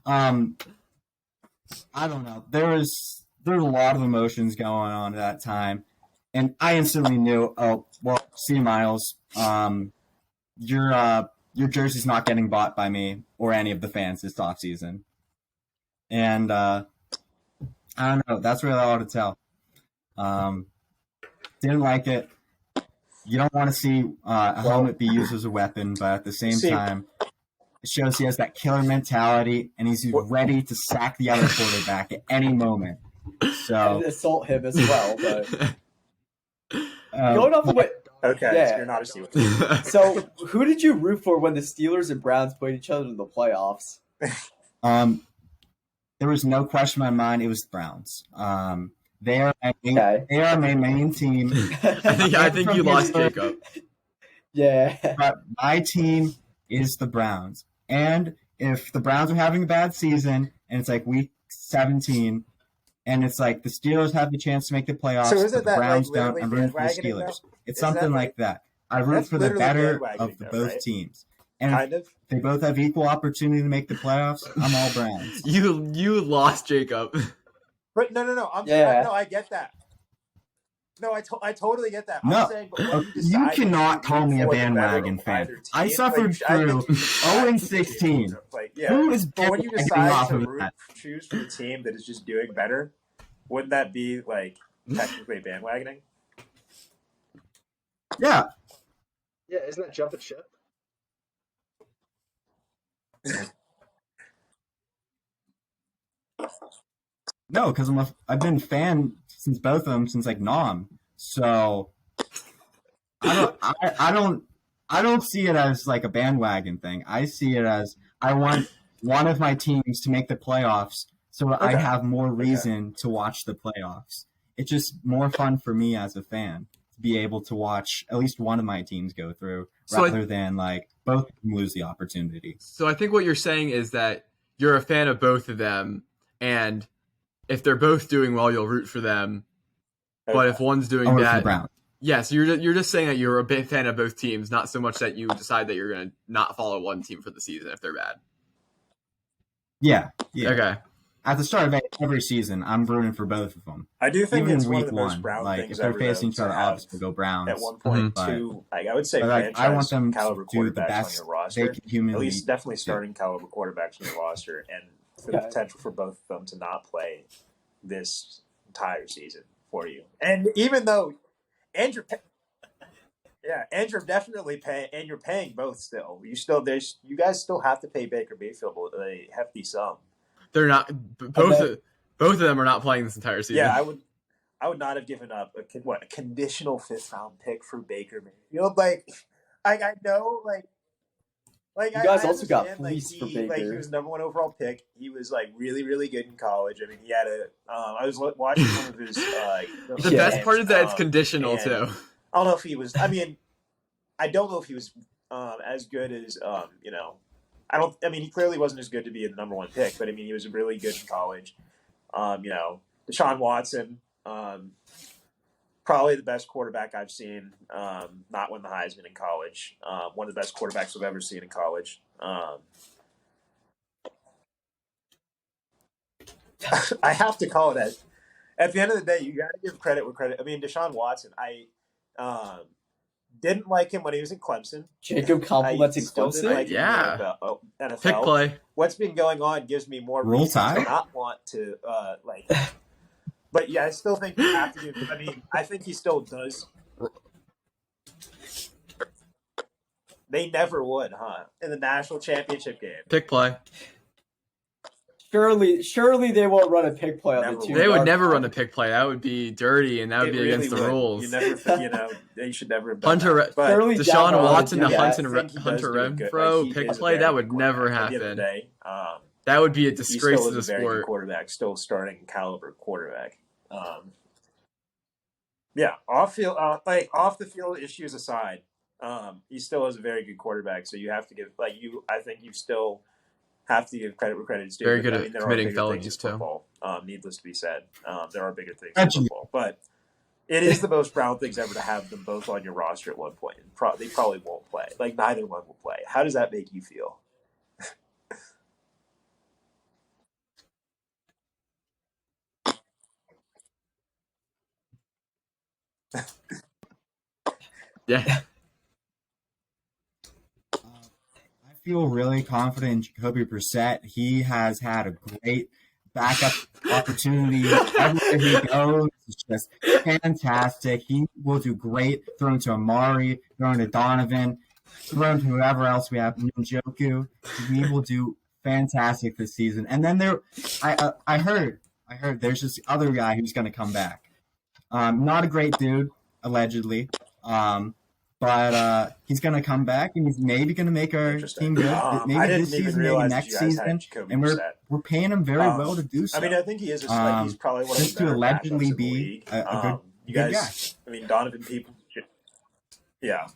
I don't know. There was a lot of emotions going on at that time, and I instantly knew. Oh, well, see, Miles, your jersey's not getting bought by me or any of the fans this offseason. And I don't know. That's really all to tell. Didn't like it. You don't want to see a helmet be used as a weapon, but at the same time, it shows he has that killer mentality, and he's ready to sack the other quarterback at any moment. So And assault him as well. But going going off of what. Okay, Yeah. so you're not a Steelers. So, who did you root for when the Steelers and Browns played each other in the playoffs? there was no question in my mind. It was the Browns. They are my main team. I think you lost Jacob. Yeah. But my team is the Browns. And if the Browns are having a bad season and it's like week 17 and it's like the Steelers have the chance to make the playoffs, So isn't but the that, Browns like, don't, I'm literally rooting for the bandwagoning, Steelers. though? It's Isn't something that, like that. I root that's for the literally better bandwagoning, of the though, both right? teams. And Kind of. if they both have equal opportunity to make the playoffs, I'm all Browns. You lost Jacob. But no. I get that. No, I totally get that. No, I'm saying, but when you decide cannot call me a for the better bandwagon of fan. either team, I suffered I through think 0-16. Like, yeah. Who is But when you bandwagoning decide off to of that? choose for the team that is just doing better, wouldn't that be technically bandwagoning? Yeah. Yeah, isn't that jump and ship? No, because I've been a fan since both of them since Nom. So I don't see it as like a bandwagon thing. I see it as I want one of my teams to make the playoffs so I Okay. have more reason to watch the playoffs. It's just more fun for me as a fan to be able to watch at least one of my teams go through rather than like both of them lose the opportunity. So I think what you're saying is that you're a fan of both of them, and if they're both doing well, you'll root for them. But if one's doing Or for the bad, Browns. yeah, so you're just saying that you're a big fan of both teams, not so much that you decide that you're going to not follow one team for the season if they're bad. Yeah. Okay. At the start of every season, I'm rooting for both of them. I do think Even it's in one of week the most one, Brown like things if they're ever, facing though, each other, to have obviously go Browns. at one point but- two, like I would say, But like, I want them caliber to do the quarterbacks best on your they roster. can humanly At least definitely do. starting caliber quarterbacks on your roster, and for the Okay. potential for both of them to not play this entire season for you. And even though Andrew, and you're definitely paying, and you're paying both still. You guys still have to pay Baker Mayfield a hefty sum. They're not both of them are not playing this entire season. Yeah, I would not have given up a conditional 5th round pick for Baker Mayfield. I know, you guys also got understand, fleeced for he Baker. was number 1 overall pick. He was really, really good in college. I mean, he had I was watching one of his. The best part is that it's conditional too. I don't know if he was. I mean, I don't know if he was as good as he clearly wasn't as good to be the number 1 pick, but I mean, he was really good in college. Deshaun Watson, probably the best quarterback I've seen. Not win the Heisman in college. One of the best quarterbacks I've ever seen in college. I have to call it that. At the end of the day, you got to give credit where credit. I mean, Deshaun Watson, I didn't like him when he was in Clemson. Jacob complimenting Still didn't Clemson. like him in Yeah. the NFL. Pick play. What's been going on gives me more Roll reason to Tide? not want to But yeah, I still think you have to give. I mean, I think he still does. They never would, huh? In the national championship game. Pick play. Surely they won't run a pick play on Never the two. would. They would yard never line. run a pick play. That would be dirty, and that would It be really against the would. rules. You never, they should never have done Hunter, that. But Surely Deshaun Down Road Watson would to do that. I think he does Hunter do it good. Renfro He pick is a play. very That good would never quarterback. At the end of the happen. day, That would be a he disgrace still to is the a very good sport. quarterback, still starting caliber quarterback. Yeah, off the field issues aside, he still is a very good quarterback. So you have to give I think you still have to give credit where credit is due. Very good at there are committing bigger felonies, things too. in football. Needless to be said, there are bigger things Actually- in football, but it is the most Brown things ever to have them both on your roster at one point. They probably won't play. Neither one will play. How does that make you feel? Yeah. I feel really confident in Jacoby Brissett. He has had a great backup opportunity everywhere he goes. It's just fantastic. He will do great. Throwing to Amari, throwing to Donovan, throwing to whoever else we have, Njoku. He will do fantastic this season. And then I heard there's this other guy who's going to come back. Not a great dude, allegedly. But he's going to come back, and he's maybe going to make our Interesting. team good. I Maybe didn't this even season, maybe realize that next you guys had season. Jacoby And Brissett. we're paying him very well to do so. I mean, I think he is. He's probably one of just the better to allegedly backups in the be league. a good, You good guys, I mean, Donovan people. Yeah,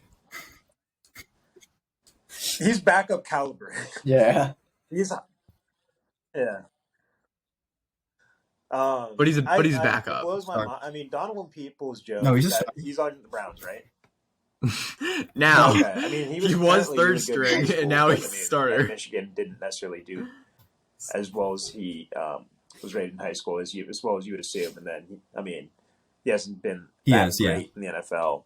he's backup caliber. Yeah. He's yeah. But he's backup. It blows my Sorry. mind. I mean, Donovan Peoples Joe. No, he's just- he's on the Browns, right? Now, Okay. I mean, he was third apparently really good in string, high school, and now but, he's I mean, starter. at Michigan didn't necessarily do as well as he was rated in high school as well as you would assume. And then, he hasn't been that great in the NFL.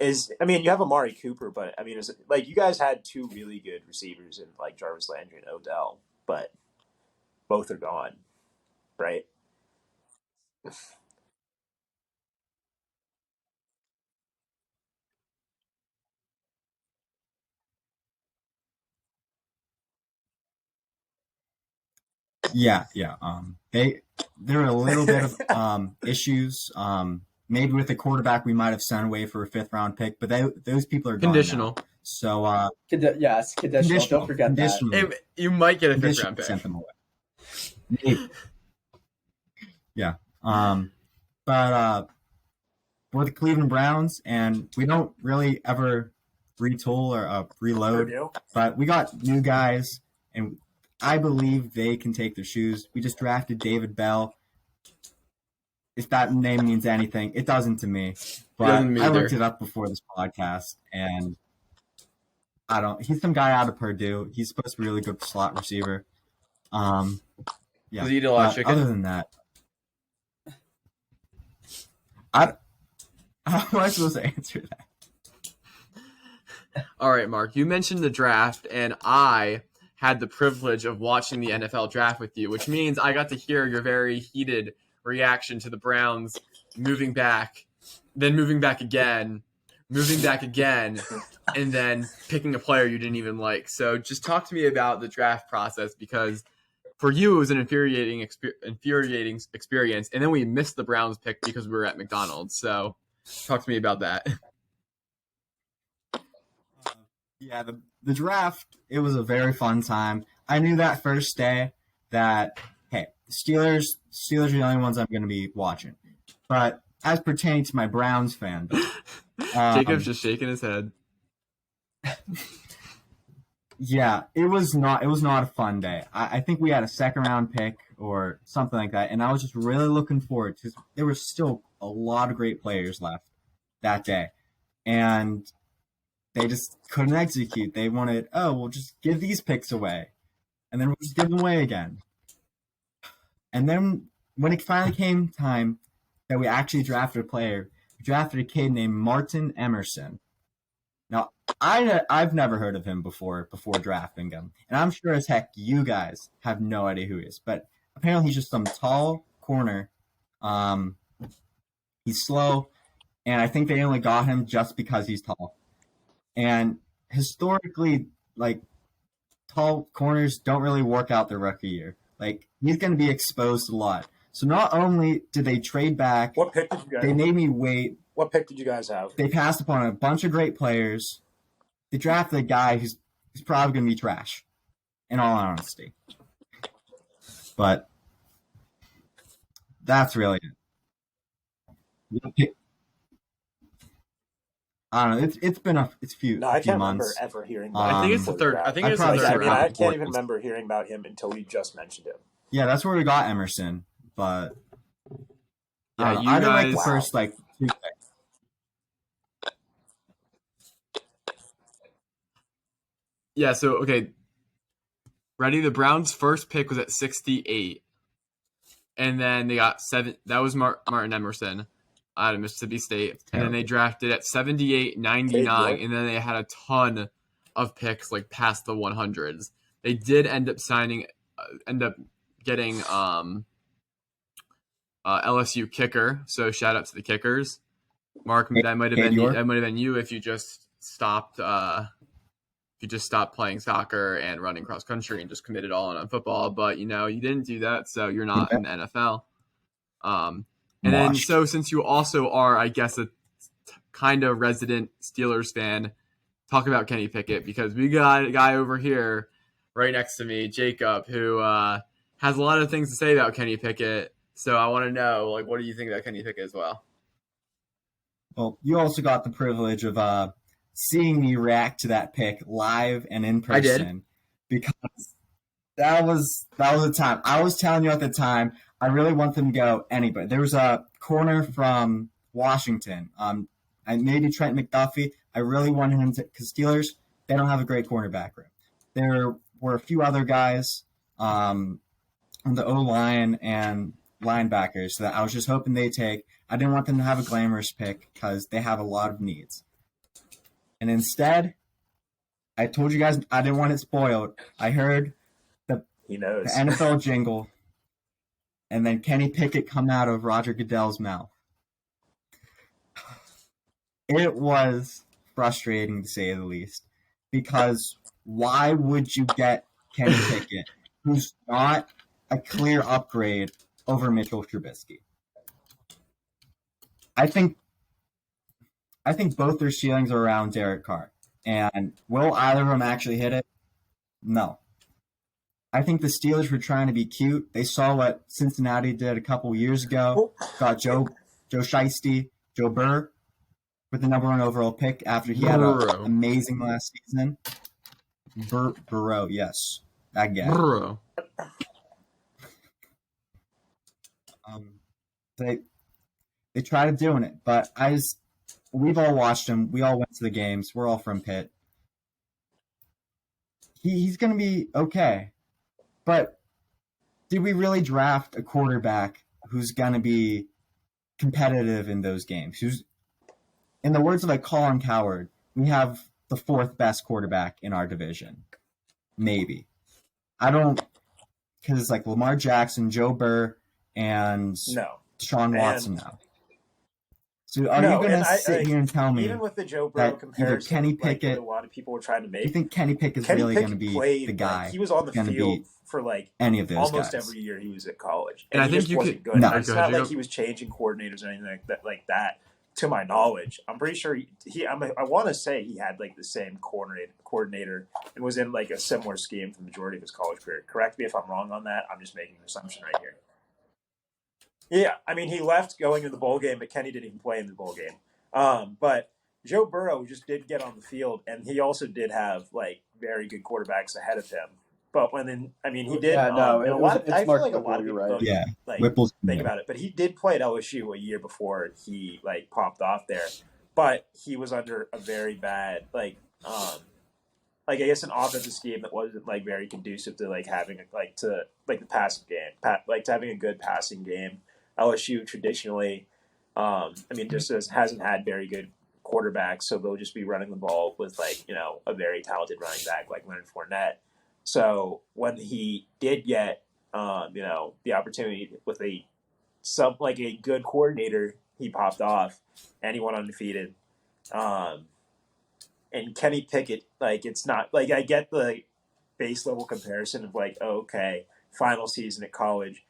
You have Amari Cooper, but I mean, you guys had two really good receivers in Jarvis Landry and Odell, but both are gone, right? Yeah. There are a little bit of issues. maybe with a quarterback we might have sent away for a 5th-round pick, but those people are gone Conditional. now. So Yes, conditional. Don't forget that. conditional. You might get a 5th Conditional round pick. sent them away. Maybe. Yeah. But we're the Cleveland Browns, and we don't really ever retool or reload, Purdue. but we got new guys, and I believe they can take their shoes. We just drafted David Bell. If that name means anything, it doesn't to me. But Doesn't me I looked either. it up before this podcast, and he's some guy out of Purdue. He's supposed to be a really good slot receiver. Yeah. Does he eat a lot of But chicken? other than that, how am I supposed to answer that? All right, Mark, you mentioned the draft, and I had the privilege of watching the NFL draft with you, which means I got to hear your very heated reaction to the Browns moving back, then moving back again, and then picking a player you didn't even like. So just talk to me about the draft process, because for you it was an infuriating experience, and then we missed the Browns pick because we were at McDonald's. So talk to me about that. Yeah, the draft, it was a very fun time. I knew that first day that, hey, Steelers are the only ones I'm going to be watching. But as pertaining to my Browns fandom, Jacob's just shaking his head. yeah, it was not a fun day. I think we had a 2nd-round pick or something like that, and I was just really looking forward to. There were still a lot of great players left that day, and they just couldn't execute. They wanted, we'll just give these picks away, and then we'll just give them away again. And then when it finally came time that we actually drafted a player, we drafted a kid named Martin Emerson. Now, I've never heard of him before drafting him, and I'm sure as heck you guys have no idea who he is. But apparently he's just some tall corner. He's slow, and I think they only got him just because he's tall. And historically, like, tall corners don't really work out their rookie year. Like, he's going to be exposed a lot. So not only did they trade back, What pick did you guys? they made me wait. What pick did you guys have? They passed upon a bunch of great players. They drafted a guy who's probably going to be trash, in all honesty. But that's really it. I don't know. It's been a few No, I few can't months. remember ever hearing about him. I think it's the before third. I think I'd it's the probably third say I mean, round. I around can't even 40s. remember hearing about him until you just mentioned him. Yeah, that's where we got Emerson. But Yeah, I you didn't like the guys- first two picks. Yeah, so okay. Ready? The Browns' first pick was at 68. And then they got 7. That was Martin Emerson out of Mississippi State. And then they drafted at 78, 99, and then they had a ton of picks like past the 100s. They did end up getting LSU kicker. So shout out to the kickers. Mark, that might have been you if you just stopped playing soccer and running cross country and just committed all in on football. But you didn't do that, so you're not in the NFL. And then so since you also are, I guess, a kind of resident Steelers fan, talk about Kenny Pickett, because we got a guy over here right next to me, Jacob, who has a lot of things to say about Kenny Pickett. So I want to know, like, what do you think about Kenny Pickett as well? Well, you also got the privilege of seeing me react to that pick live and in person. I did. Because that was the time. I was telling you at the time, I really want them to go anybody. There was a corner from Washington, and maybe Trent McDuffie. I really wanted him to, because Steelers, they don't have a great cornerback room. There were a few other guys on the O-line and linebackers that I was just hoping they'd take. I didn't want them to have a glamorous pick because they have a lot of needs. And instead, I told you guys I didn't want it spoiled. I heard the NFL jingle, and then Kenny Pickett come out of Roger Goodell's mouth. It was frustrating, to say the least, because why would you get Kenny Pickett, who's not a clear upgrade over Mitchell Trubisky? I think both their ceilings are around Derek Carr. And will either of them actually hit it? No. I think the Steelers were trying to be cute. They saw what Cincinnati did a couple years ago. Got Joe Shiesty, Joe Burr with the number 1 overall pick after he had an Burrow. amazing last season. Burrow, yes. That guy. Burrow. They tried doing it, but we've all watched him. We all went to the games. We're all from Pitt. He's going to be okay. But did we really draft a quarterback who's going to be competitive in those games? Who's, in the words of like Colin Cowherd, we have the 4th best quarterback in our division. Maybe. I don't, because it's like Lamar Jackson, Joe Burr, and Deshaun Watson now. So are you going to sit here and tell me even with the Joe Burrow that comparison, either Kenny Pickett, a lot of people were trying to make, you think Kenny Pickett is really going to be the guy? He was on the field for any of those almost guys. every year he was at college, And I he think just you wasn't could. good. No. It's not like he was changing coordinators or anything like that. To my knowledge, I'm pretty sure I want to say he had like the same coordinator and was in like a similar scheme for the majority of his college career. Correct me if I'm wrong on that. I'm just making an assumption right here. Yeah, I mean, he left going to the bowl game, but Kenny didn't even play in the bowl game. But Joe Burrow just did get on the field, and he also did have like very good quarterbacks ahead of him. But he did. Yeah, no, I feel like a lot of people right. don't think about it. But he did play at LSU a year before he like popped off there. But he was under a very bad I guess an offensive scheme that wasn't like very conducive to like having the passing game, to having a good passing game. LSU traditionally, just hasn't had very good quarterbacks, so they'll just be running the ball with a very talented running back like Leonard Fournette. So when he did get the opportunity with a good coordinator, he popped off and he went undefeated. And Kenny Pickett, it's not I get the base level comparison of final season at college,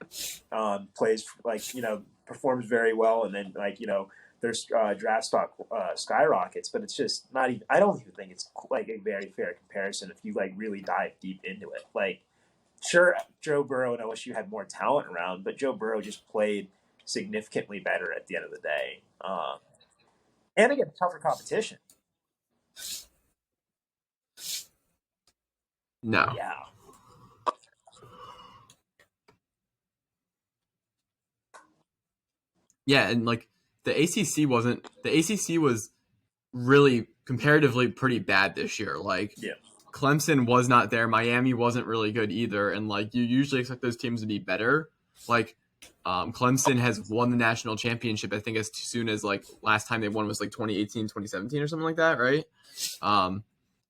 plays performs very well, and then their draft stock skyrockets, but it's just not even. I don't even think it's a very fair comparison if you really dive deep into it. Sure, Joe Burrow and LSU had more talent around, but Joe Burrow just played significantly better at the end of the day, and again, tougher competition. No. Yeah. Yeah, and the ACC was really comparatively pretty bad this year. Clemson was not there. Miami wasn't really good either, and you usually expect those teams to be better. Clemson has won the national championship, I think, as soon as last time they won was 2018, 2017 or something like that, right? That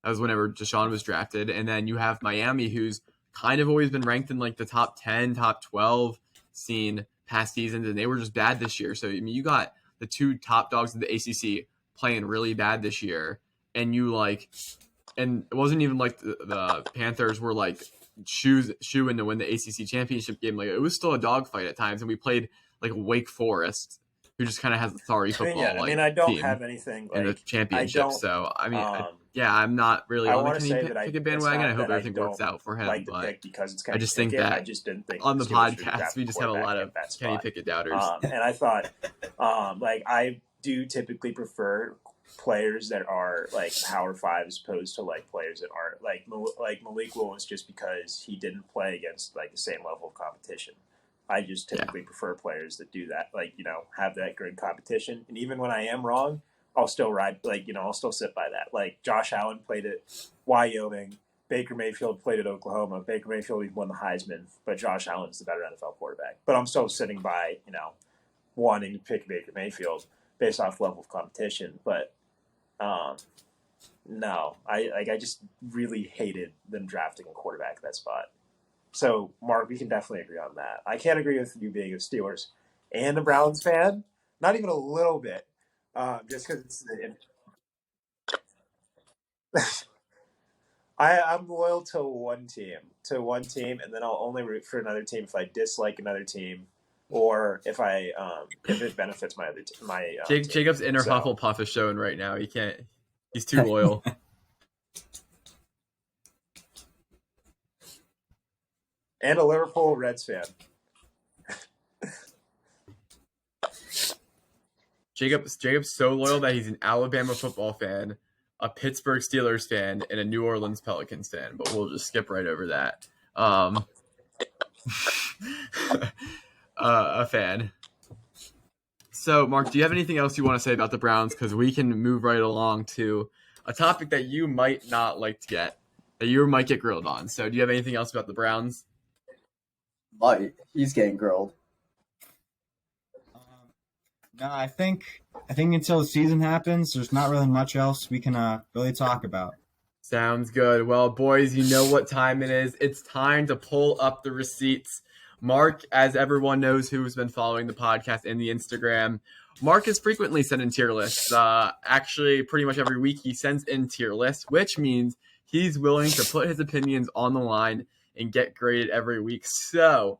was whenever Deshaun was drafted, and then you have Miami, who's kind of always been ranked in the top 10, top 12 scene past seasons, and they were just bad this year. So you got the 2 top dogs of the ACC playing really bad this year, and and it wasn't even the Panthers were shoo-in to win the ACC championship game. It was still a dogfight at times, and we played Wake Forest, who just kind of has a sorry football. I don't have anything in the championship. So I'm not really on the Kenny Pickett bandwagon. I hope everything works out for him, but I just think that I just didn't think on the podcast we just have a lot of Kenny Pickett doubters. And I thought, I do typically prefer players that are Power 5 as opposed to players that aren't Malik Willis, just because he didn't play against the same level of competition. I just typically prefer players that do that, have that good competition. And even when I am wrong, I'll still ride, I'll still sit by that. Josh Allen played at Wyoming. Baker Mayfield played at Oklahoma. Baker Mayfield won the Heisman, but Josh Allen's the better NFL quarterback. But I'm still sitting by, wanting to pick Baker Mayfield based off level of competition. But no, I just really hated them drafting a quarterback at that spot. So, Mark, we can definitely agree on that. I can't agree with you being a Steelers and a Browns fan. Not even a little bit. Just because it's... I'm loyal to one team, and then I'll only root for another team if I dislike another team. or if it benefits my other team. Jacob's inner So- Hufflepuff is showing right now. He can't. He's too loyal. And a Liverpool Reds fan. Jacob's so loyal that he's an Alabama football fan, a Pittsburgh Steelers fan, and a New Orleans Pelicans fan. But we'll just skip right over that. A fan. So, Mark, do you have anything else you want to say about the Browns? Because we can move right along to a topic that you might not like to get, that you might get grilled on. So, do you have anything else about the Browns? Might. He's getting grilled. No, I think until the season happens, there's not really much else we can really talk about. Sounds good. Well, boys, you know what time it is. It's time to pull up the receipts. Mark, as everyone knows who's been following the podcast and the Instagram, Mark is frequently sending tier lists. Actually, pretty much every week he sends in tier lists, which means he's willing to put his opinions on the line and get graded every week. So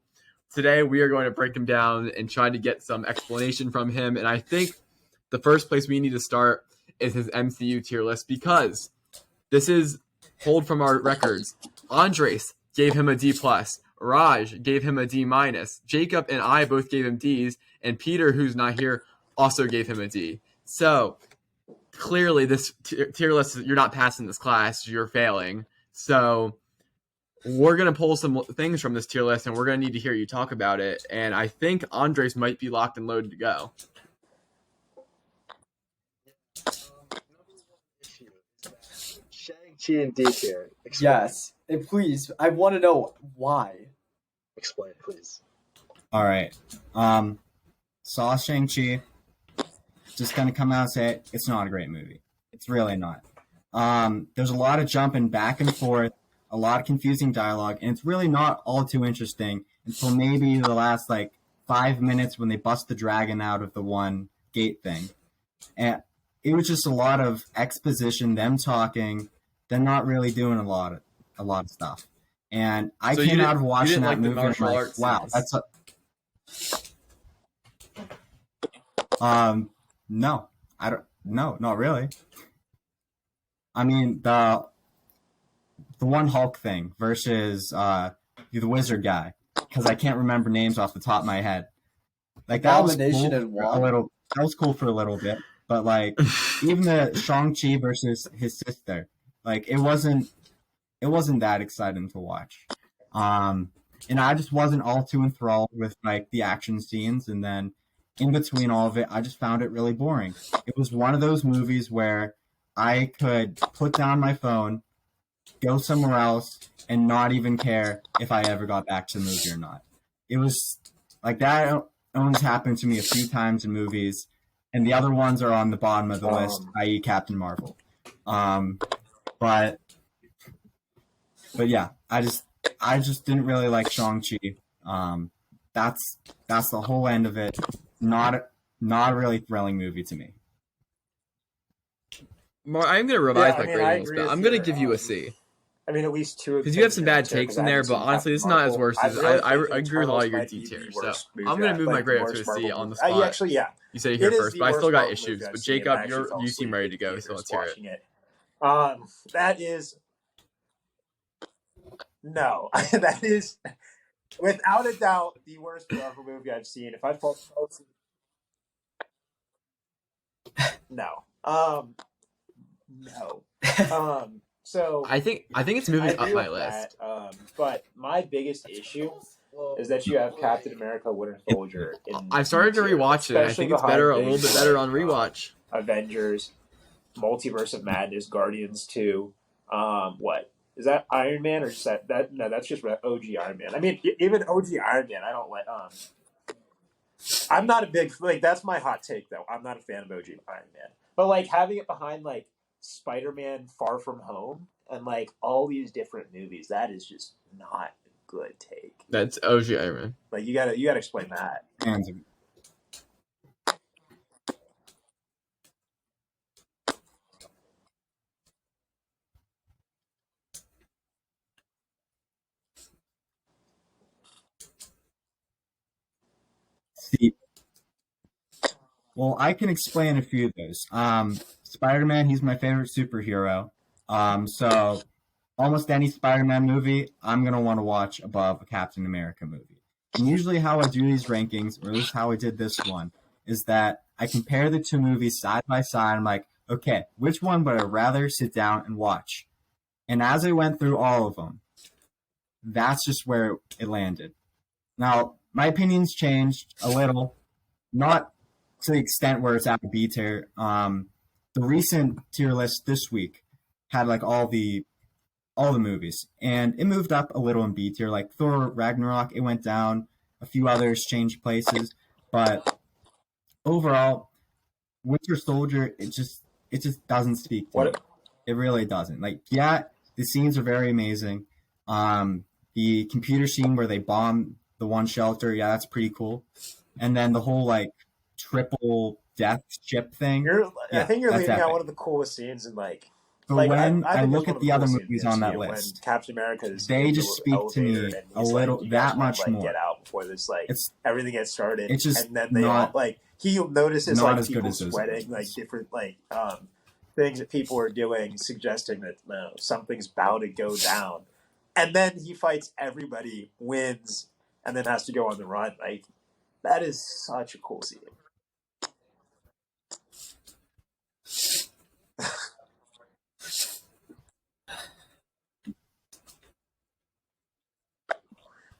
today we are going to break them down and try to get some explanation from him. And I think the first place we need to start is his MCU tier list, because this is pulled from our records. Andres gave him a D+. Raj gave him a D-. Jacob and I both gave him Ds. And Peter, who's not here, also gave him a D. So clearly this tier list, you're not passing this class. You're failing. So we're going to pull some things from this tier list, and we're going to need to hear you talk about it. And I think Andres might be locked and loaded to go. Number one issue is that Shang-Chi and D tier. Yes. And please, I want to know why. Explain, please. All right. Saw Shang-Chi. Just gonna come out and say it's not a great movie. It's really not. There's a lot of jumping back and forth, a lot of confusing dialogue, and it's really not all too interesting until maybe the last 5 minutes when they bust the dragon out of the one gate thing. And it was just a lot of exposition, them talking, them not really doing a lot of stuff. And I So you came out didn't- of you watching didn't that like the movie and I'm martial like, arts wow, scenes? that's no, I don't. No, not really. I mean the one Hulk thing versus the wizard guy, because I can't remember names off the top of my head. That was Abomination cool and for a Wong. little. That was cool for a little bit, but even the Shang-Chi versus his sister, it wasn't that exciting to watch. And I just wasn't all too enthralled with the action scenes, and then in between all of it, I just found it really boring. It was one of those movies where I could put down my phone, go somewhere else, and not even care if I ever got back to the movie or not. It was that only happened to me a few times in movies, and the other ones are on the bottom of the list, i.e. Captain Marvel. But yeah, I just didn't really like Shang-Chi. That's the whole end of it. Not a really thrilling movie to me. Mark, I'm going to revise my I grade a little agree bit. with I'm going to your, give you a C. I mean, at least two. Because you have some bad takes in there, but honestly, it's not as worse as I agree with all your D tiers. So I'm going to move my grade up to a C on the spot. Actually, yeah. You say here It is first, the but I still worst got Marvel issues. movie I've But seen. Jacob, I actually fell you seem asleep ready in to go, theaters so let's hear it. watching it. That is no, that is without a doubt the worst Marvel movie I've seen. If I fall asleep, no, no. So I think it's moving up agree my with list. that, but my biggest issue is that you have Captain America: Winter Soldier. I've started to rewatch it. I think it's better, a little bit better on rewatch. Avengers, Multiverse of Madness, Guardians 2. What is that? Iron Man or just that? No, that's just OG Iron Man. I mean, even OG Iron Man, I don't like. I'm not a big that's my hot take though. I'm not a fan of OG Iron Man, but having it behind Spider-Man: Far From Home and all these different movies, that is just not a good take. That's OG Iron Man. You gotta explain that. See, well, I can explain a few of those. Spider-Man, he's my favorite superhero. So almost any Spider-Man movie, I'm gonna want to watch above a Captain America movie. And usually, how I do these rankings, or at least how I did this one, is that I compare the two movies side by side. I'm like, okay, which one would I rather sit down and watch? And as I went through all of them, that's just where it landed. Now, my opinions changed a little, not to the extent where it's at a B tier. The recent tier list this week had like all the movies, and it moved up a little in B tier. Like Thor Ragnarok, it went down. A few others changed places, but overall, Winter Soldier, it just doesn't speak to me. What? It really doesn't. Like, yeah, the scenes are very amazing. The computer scene where they bomb the one shelter, yeah, that's pretty cool. And then the whole like triple death ship thing. I think you're that's leaving out epic. one of the coolest scenes in like. But Like, when I I think look that's one at of the other coolest movies scenes on that when list, Captain America is they in just the speak to me elevator and a he's little like, "You guys that wanna, much like, more. get out before this It's everything gets started." it's just And then they not all he notices not like as good people as those sweating, movies. like different things that people are doing, suggesting that something's bound to go down. And then he fights everybody, wins, and then has to go on the run. Like that is such a cool scene.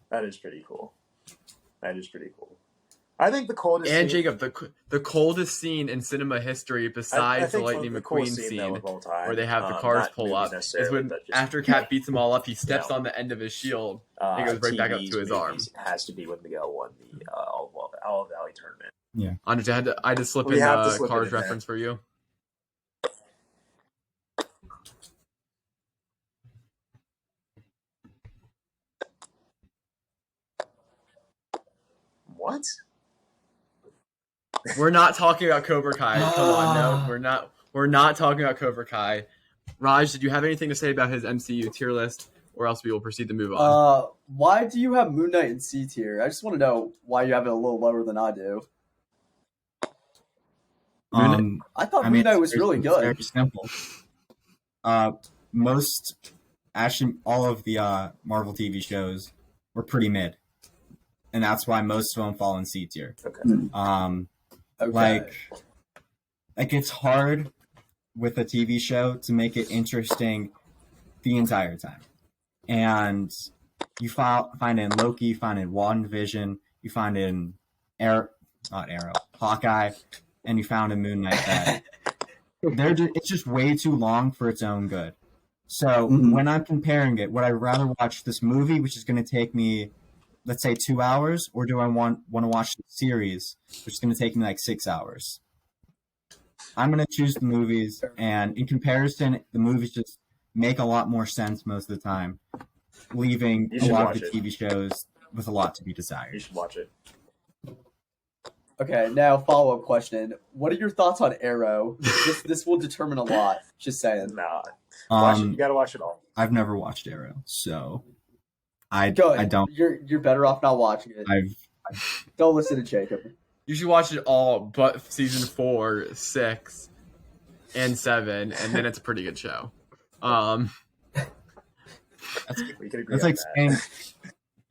That is pretty cool. That is pretty cool. I think the coldest And scene, Jacob, the coldest scene in cinema history I besides the think Lightning the McQueen coolest scene though scene of all time, where they have the cars not pull movies up is necessarily, when but just after Cap beats them all up, he steps know, on the end of his shield and goes right back up to his arm. It has to be when Miguel won the All Valley tournament. yeah. Andre, I had to slip We in have to the slip it Cars in there. reference for you. What? We're not talking about Cobra Kai. Come on, no, we're not. We're not talking about Cobra Kai. Raj, did you have anything to say about his MCU tier list, or else we will proceed to move on? Why do you have Moon Knight in C tier? I just want to know why you have it a little lower than I do. I thought Moon Knight was really It's good. very simple. Actually, all of the Marvel TV shows were pretty mid, and that's why most of them fall in C tier. Okay. Okay. Like it's hard with a TV show to make it interesting the entire time, and you find it in Loki, you find it in WandaVision, you find it in Hawkeye, and you found in Moon Knight that it's just way too long for its own good. So when I'm comparing it, would I rather watch this movie, which is going to take me, let's say, 2 hours, or do I want to watch the series, which is going to take me like 6 hours? I'm going to choose the movies, and in comparison, the movies just make a lot more sense most of the time, leaving You a should lot of watch the it. TV shows with a lot to be You desired. should watch it. Okay, now follow-up question. What are your thoughts on Arrow? This will determine a lot. Just saying. Nah, watch it. You Um, gotta watch it all. I've never watched Arrow, so I Good. don't. You're better off not watching it. Don't listen to Jacob. You should watch it all, but season 4, 6, and 7, and then it's a pretty good show. We could agree That's on like that. saying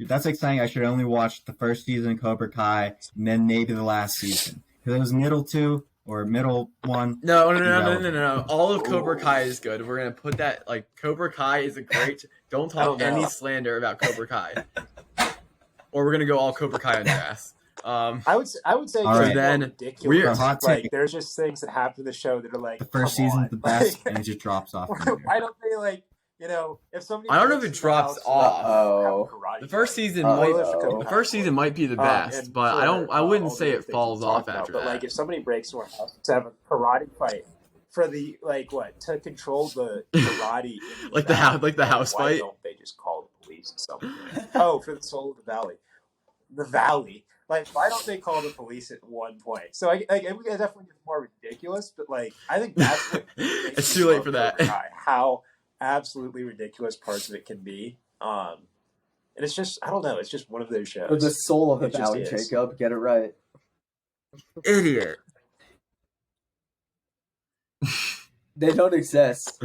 that's like saying I should only watch the first season of Cobra Kai and then maybe the last season. Because it was middle 2 or middle 1. No. All of Cobra Kai is good. We're gonna put that Cobra Kai is a great. Don't I don't talk any know. slander about Cobra Kai, or we're gonna go all Cobra Kai on your ass. I would say All it's right. more Then ridiculous. we're- Hot Like take. there's just things that happen in the show that are like The first come season's on. the best, Like, and it just drops off. from there. why don't they if somebody I don't know if breaks it into the drops house off. Uh-oh. have a karate The first fight, season Uh-oh. might. The first season might be the best, and but for, I wouldn't all say the it things falls we off talked about, after but that. if somebody breaks into our house to have a karate fight for the to control the karate in Like the valley, house- like the house why fight? don't they just call the police at some point? Oh, for the soul of the valley. The valley. Like, why don't they call the police at one point? So, it definitely gets more ridiculous, but, I think that's what makes It's me too late love for that. Cobra Kai, how absolutely ridiculous parts of it can be. And it's just, I don't know, it's just one of those shows. For the soul of the It just valley, is. Jacob. Get it right. Idiot. They don't exist.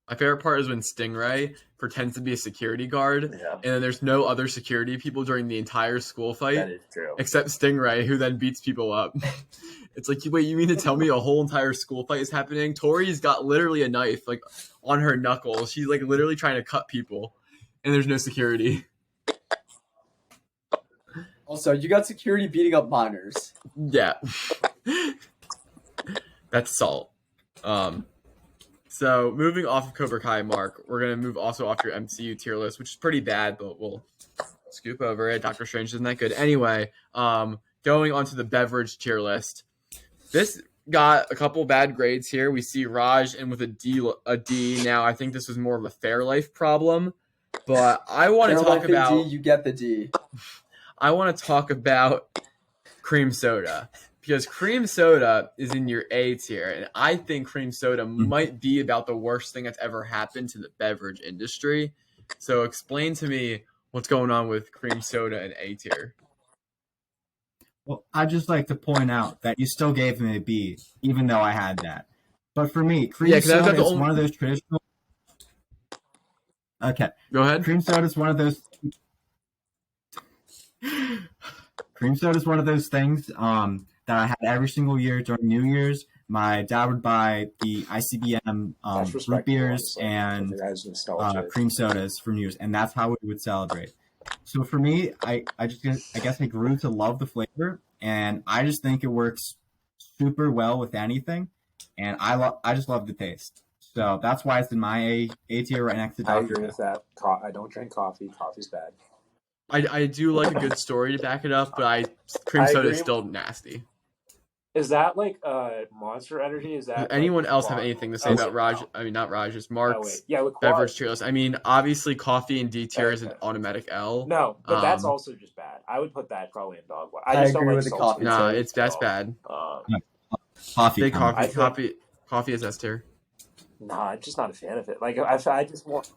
My favorite part is when Stingray pretends to be a security guard, Yeah, and then there's no other security people during the entire school fight that is true. except Stingray, who then beats people up. It's like, wait, you mean to tell me a whole entire school fight is happening? Tori's got literally a knife like on her knuckles. She's like literally trying to cut people, and there's no security. Also, you got security beating up minors. Yeah, that's assault. So moving off of Cobra Kai, Mark, we're gonna move also off your MCU tier list, which is pretty bad, but we'll scoop over it. Doctor Strange isn't that good. Anyway, going on to the beverage tier list. This got a couple bad grades here. We see Raj in with a D. Now I think this was more of a Fairlife problem, but I want to talk about D, you get the D. I want to talk about cream soda. Because cream soda is in your A tier, and I think cream soda might be about the worst thing that's ever happened to the beverage industry. So explain to me what's going on with cream soda and A tier. Well, I'd just like to point out that you still gave me a B, even though I had that. But for me, cream soda is one of those traditional. Okay, go ahead. Cream soda is one of those. Cream soda is one of those things that I had every single year during New Year's. My dad would buy the ICBM root beers and cream sodas for New Year's, and that's how we would celebrate. So for me, I guess I grew to love the flavor, and I just think it works super well with anything, and I just love the taste. So that's why it's in my A tier right next to Dr. I agree with that. I don't drink coffee. Coffee's bad. I do like a good story to back it up, but cream soda is still nasty. Is that like Monster Energy? Is that Does anyone else have anything to say about Raj? I mean, not Raj, just Mark's beverage tier list. I mean, obviously, coffee and D tier is an automatic L. No, but that's also just bad. I would put that probably in dog one. I agree with the coffee. No, that's bad. Coffee. Big coffee is S tier. Nah, I'm just not a fan of it. Like I just want.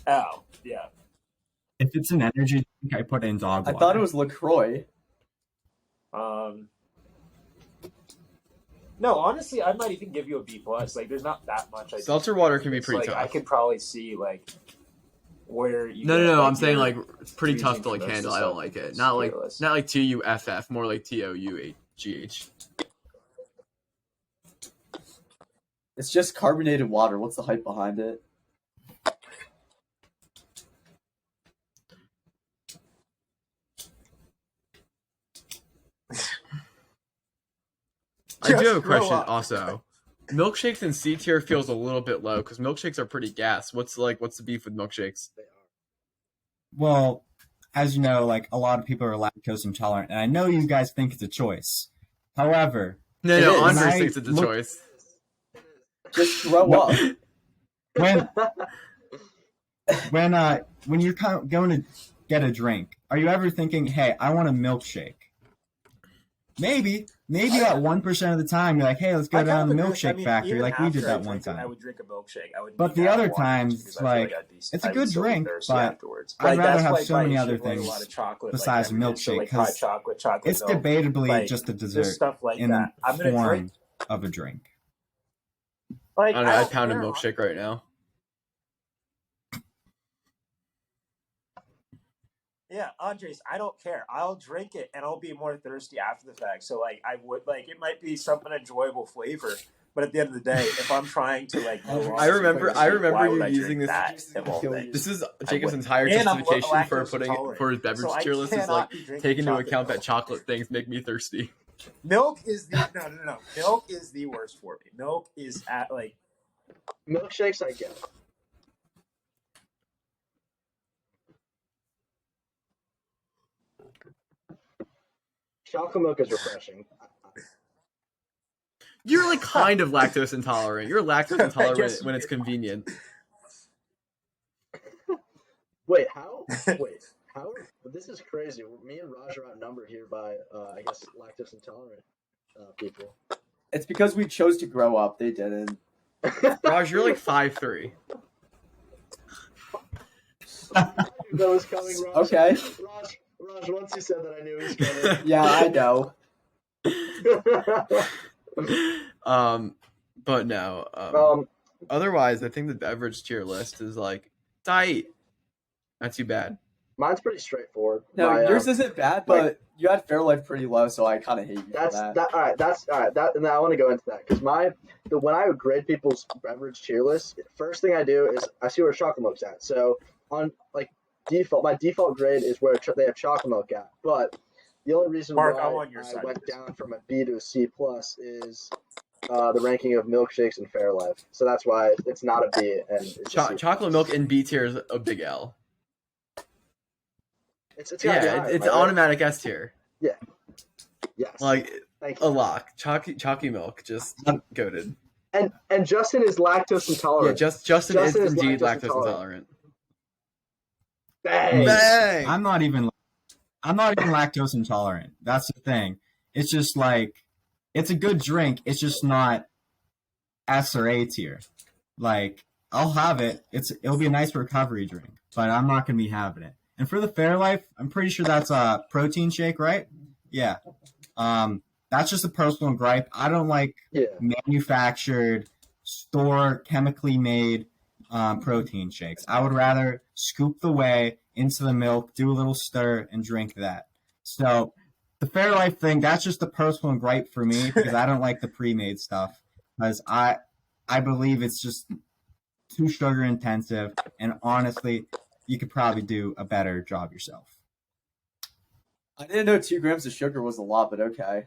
Oh yeah. If it's an energy drink, I put it in dog water. I thought it was LaCroix. No, honestly, I might even give you a B plus. Like, there's not that much. Seltzer water can be pretty tough. I could probably see like where you. No. I'm saying like it's pretty tough to like handle. I don't like it. Not like TUFF, more like TOUGH. It's just carbonated water. What's the hype behind it? I do have a question also. Milkshakes in C tier feels a little bit low because milkshakes are pretty gas. What's the beef with milkshakes? Well, as you know, like a lot of people are lactose intolerant, and I know you guys think it's a choice. However, no, Andre thinks it's a choice. Just grow up. When you're going to get a drink, are you ever thinking, "Hey, I want a milkshake"? Maybe that 1% of the time you're like, "Hey, let's go down to the milkshake factory," like we did that one time. I would drink a milkshake. But the other times, like it's a good drink, but I'd rather have so many other things besides a milkshake because it's debatably just a dessert in the form of a drink. I don't know. I'd pound a milkshake right now. Yeah, Andres, I don't care. I'll drink it and I'll be more thirsty after the fact. So like I would like it might be something enjoyable flavor, but at the end of the day, if I'm trying to like I remember you using this. This is Jacob's entire justification for his beverage tier list is like take into account that chocolate things make me thirsty. Milk is the no. Milk is the worst for me. Milk is at like milkshakes I get. Chocolate milk is refreshing. You're like kind of lactose intolerant. You're lactose intolerant when it's convenient. Wait, how? How? This is crazy. Me and Raj are outnumbered here by, I guess, lactose intolerant people. It's because we chose to grow up. They didn't. Raj, you're like 5'3". I knew that was coming, Raj. Okay. Raj, once you said that, I knew it was coming. Yeah, I know. But no. Otherwise, I think the beverage tier list is like tight. Not too bad. Mine's pretty straightforward. No, My, yours isn't bad, but you had Fairlife pretty low, so I kind of hate you for that. all right. And I want to go into that because when I would grade people's beverage tier list, first thing I do is I see where chocolate milk's at. So on like default, my default grade is where they have chocolate milk at. But the only reason Mark, why I'm on your I side went of this. down from a B to a C plus is the ranking of milkshakes and Fairlife. So that's why it's not a B and it's a C++. Chocolate milk in B tier is a big L. It's gotta be Yeah, higher, it's right? automatic S tier. Yes. Like Thank a you. lock. Chalky milk, just goated. And Justin is lactose Yeah, intolerant. Justin is is indeed lactose lactose intolerant. Bang. Bang! I'm not even lactose intolerant. That's the thing. It's just like it's a good drink. It's just not S or A tier. Like I'll have it. It'll be a nice recovery drink, but I'm not gonna be having it. And for the Fairlife, I'm pretty sure that's a protein shake, right? Yeah. That's just a personal gripe. I don't like manufactured, store, chemically made protein shakes. I would rather scoop the whey into the milk, do a little stir, and drink that. So the Fairlife thing, that's just a personal gripe for me because I don't like the pre-made stuff because I believe it's just too sugar intensive, and honestly, you could probably do a better job yourself. I didn't know 2 grams of sugar was a lot, but okay.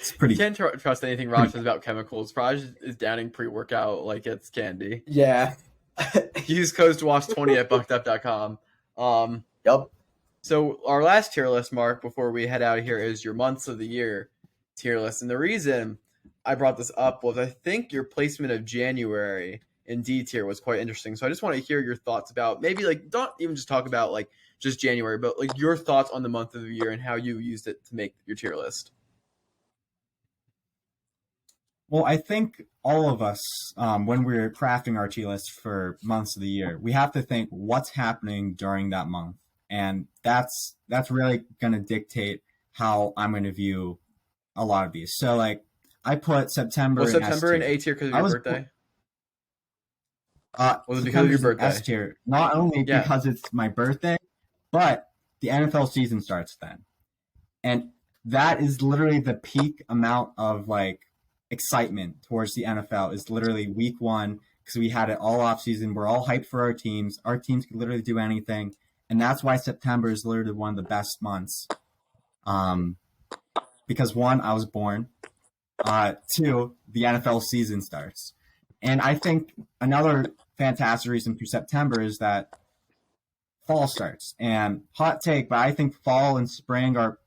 It's pretty. You can't trust anything Raj says about chemicals. Raj is downing pre-workout like it's candy. Yeah. Use code SWASH20 at buckedup.com. Yup. So our last tier list, Mark, before we head out of here, is your months of the year tier list. And the reason I brought this up was I think your placement of January in D tier was quite interesting. So I just want to hear your thoughts about maybe like don't even just talk about like just January, but like your thoughts on the month of the year and how you used it to make your tier list. Well, I think all of us, when we're crafting our tier list for months of the year, we have to think what's happening during that month, and that's really going to dictate how I'm going to view a lot of these. So, like, I put September. Was September in in A tier because of your birthday? Was it because of your birthday? S tier, not only because it's my birthday, but the NFL season starts then, and that is literally the peak amount of like excitement towards the NFL is literally week 1 because we had it all off season. We're all hyped for our teams. Our teams can literally do anything, and that's why September is literally one of the best months. Because 1, I was born. 2, the NFL season starts, and I think another fantastic reason for September is that fall starts. And hot take, but I think fall and spring are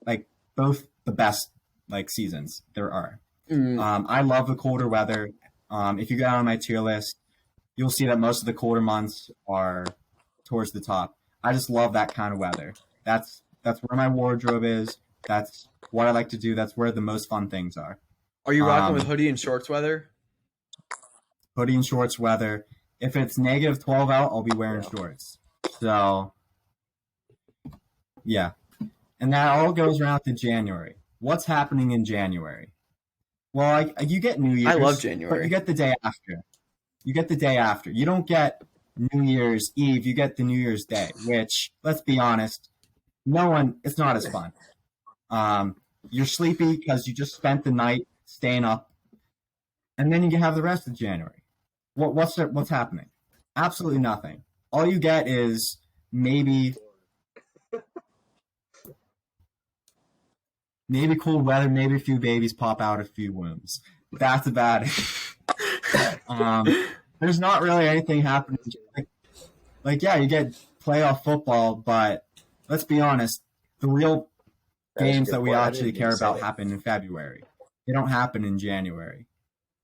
like both the best like seasons there are. I love the colder weather. If you go on my tier list, you'll see that most of the colder months are towards the top. I just love that kind of weather. That's where my wardrobe is. That's what I like to do. That's where the most fun things are. Are you rocking with hoodie and shorts weather? Hoodie and shorts weather. If it's negative 12 out, I'll be wearing shorts. So, yeah. And that all goes around to January. What's happening in January? Well, you get New Year's. I love January. But you get the day after. You don't get New Year's Eve. You get the New Year's Day, which, let's be honest, it's not as fun. You're sleepy because you just spent the night staying up. And then you can have the rest of January. What's happening? Absolutely nothing. All you get is maybe cool weather, maybe a few babies pop out, a few wombs. That's about it. There's not really anything happening. Like, yeah, you get playoff football, but let's be honest, the real games that we actually care about happen in February. They don't happen in January.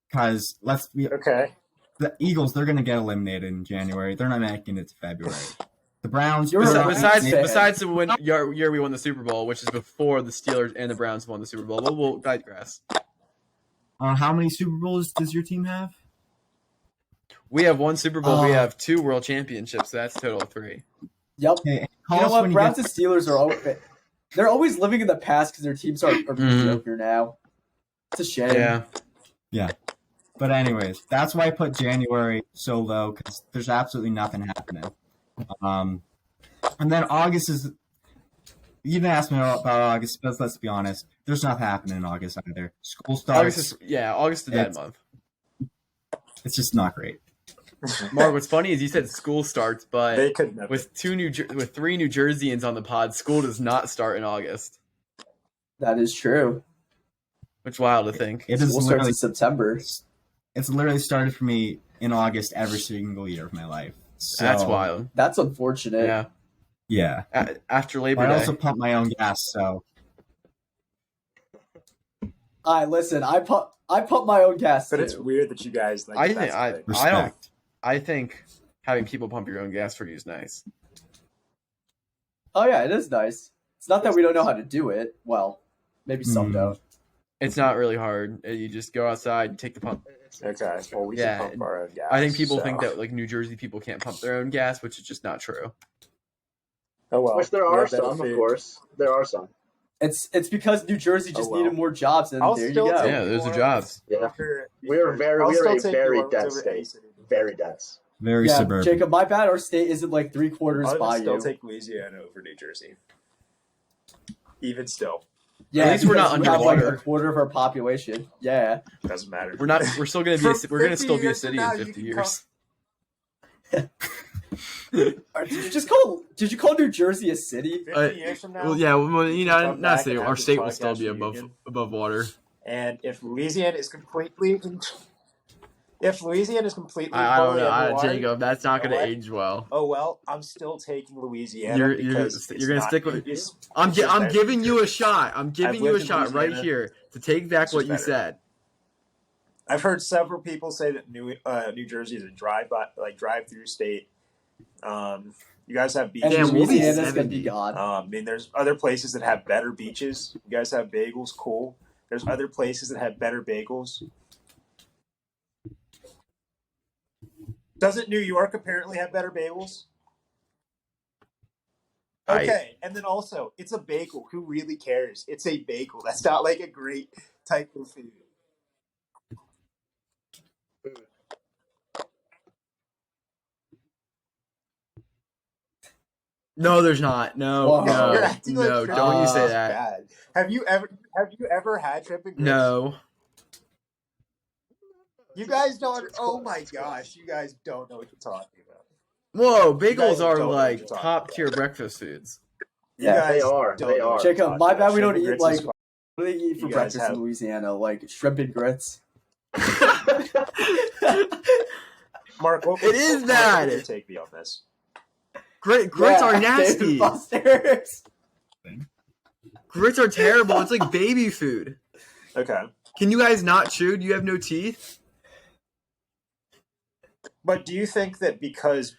Because Okay. the Eagles, they're going to get eliminated in January. They're not making it to February. The Browns. You're they're right. not- Besides, fan. besides the year we won the Super Bowl, which is before the Steelers and the Browns won the Super Bowl. We'll digress. How many Super Bowls does your team have? We have one Super Bowl. We Oh. have 2 World Championships. So that's total of 3. Yep. Okay, You know what? Browns and Steelers are always, they're always living in the past because their teams are mediocre now. It's a shame. Yeah. But anyways, that's why I put January so low because there's absolutely nothing happening. And then August is. You didn't ask me about August, but let's be honest. There's nothing happening in August either. School starts. August is that It's- month. It's just not great. Mark, what's funny is you said school starts, but They could never. with 3 New Jerseyans on the pod, school does not start in August. That is true. Which wild to think. It School is starts literally. in September. It's literally started for me in August every single year of my life. So, That's wild. That's unfortunate. Yeah. Yeah. After Labor But I Day. also pump my own gas, so Listen, I pump my own gas But too. it's weird that you guys like. I that's think the I thing. don't. respect. I think having people pump your own gas for you is nice. Oh yeah, it is nice. It's not that we don't know how to do it. Well, maybe some Hmm. don't. It's not really hard. You just go outside, take the pump. Okay, well we Yeah, can pump our own gas. I think people so- think that like New Jersey people can't pump their own gas, which is just not true. Oh well. Which there we are have better some, of food. course. There are some. It's because New Jersey just well. needed more jobs, and I'll there you still go. take Yeah, those are more jobs. Yeah. over- We're I'll a still take very New Orleans dense over state. any city. Very dense. very Yeah, suburban. Jacob, my bad. Our state isn't like 3/4 I by would still you. take Louisiana over New Jersey. Even still, Yeah, At least we're not because we have, like, underwater. a quarter of our population. Yeah. doesn't matter. We're not. We're still gonna be. For We're gonna 50 still be a years from city now, in you 50 can years. Did you call New Jersey a city? 50 years from now. Well, yeah. Well, you know, come not back say and our have this state will still podcast be reunion. above water. And if Louisiana is completely, I don't totally know, underwater, Jacob. That's not you gonna know what? age well. oh well, I'm still taking Louisiana You're because gonna it's stick not- with. it's- I'm it's just better. giving you a shot. I'm giving you a lived in shot right Louisiana. here to take back It's what just you better. said. I've heard several people say that New Jersey is a drive-through state. You guys have And beaches. Damn, we'll be Louisiana's gonna 70. be gone. I mean, there's other places that have better beaches. You guys have bagels, cool. There's other places that have better bagels. Doesn't New York apparently have better bagels? Okay, and then also, it's a bagel. Who really cares? It's a bagel. That's not like a great type of food. No, there's not. No, Whoa. no, You're acting like no. shrimp Don't you say is that? bad. Have you ever had shrimp and grits? No. You guys don't. Oh my gosh, you guys don't know what you're talking about. Whoa, guys bagels are don't know what like you're talking top about. tier breakfast foods. You Yeah, guys they are. don't They know are. what you're Jacob, talking my about. bad we don't Shrimp and eat, grits like- is What do they eat for You guys breakfast have- in Louisiana? Like shrimp and grits. Mark, what It is what bad. would you take me on this? Grits Yeah, are Dave nasty. and Buster's. Grits are terrible. It's like baby food. Okay, Can you guys not chew? Do you have no teeth? but do you think that bagels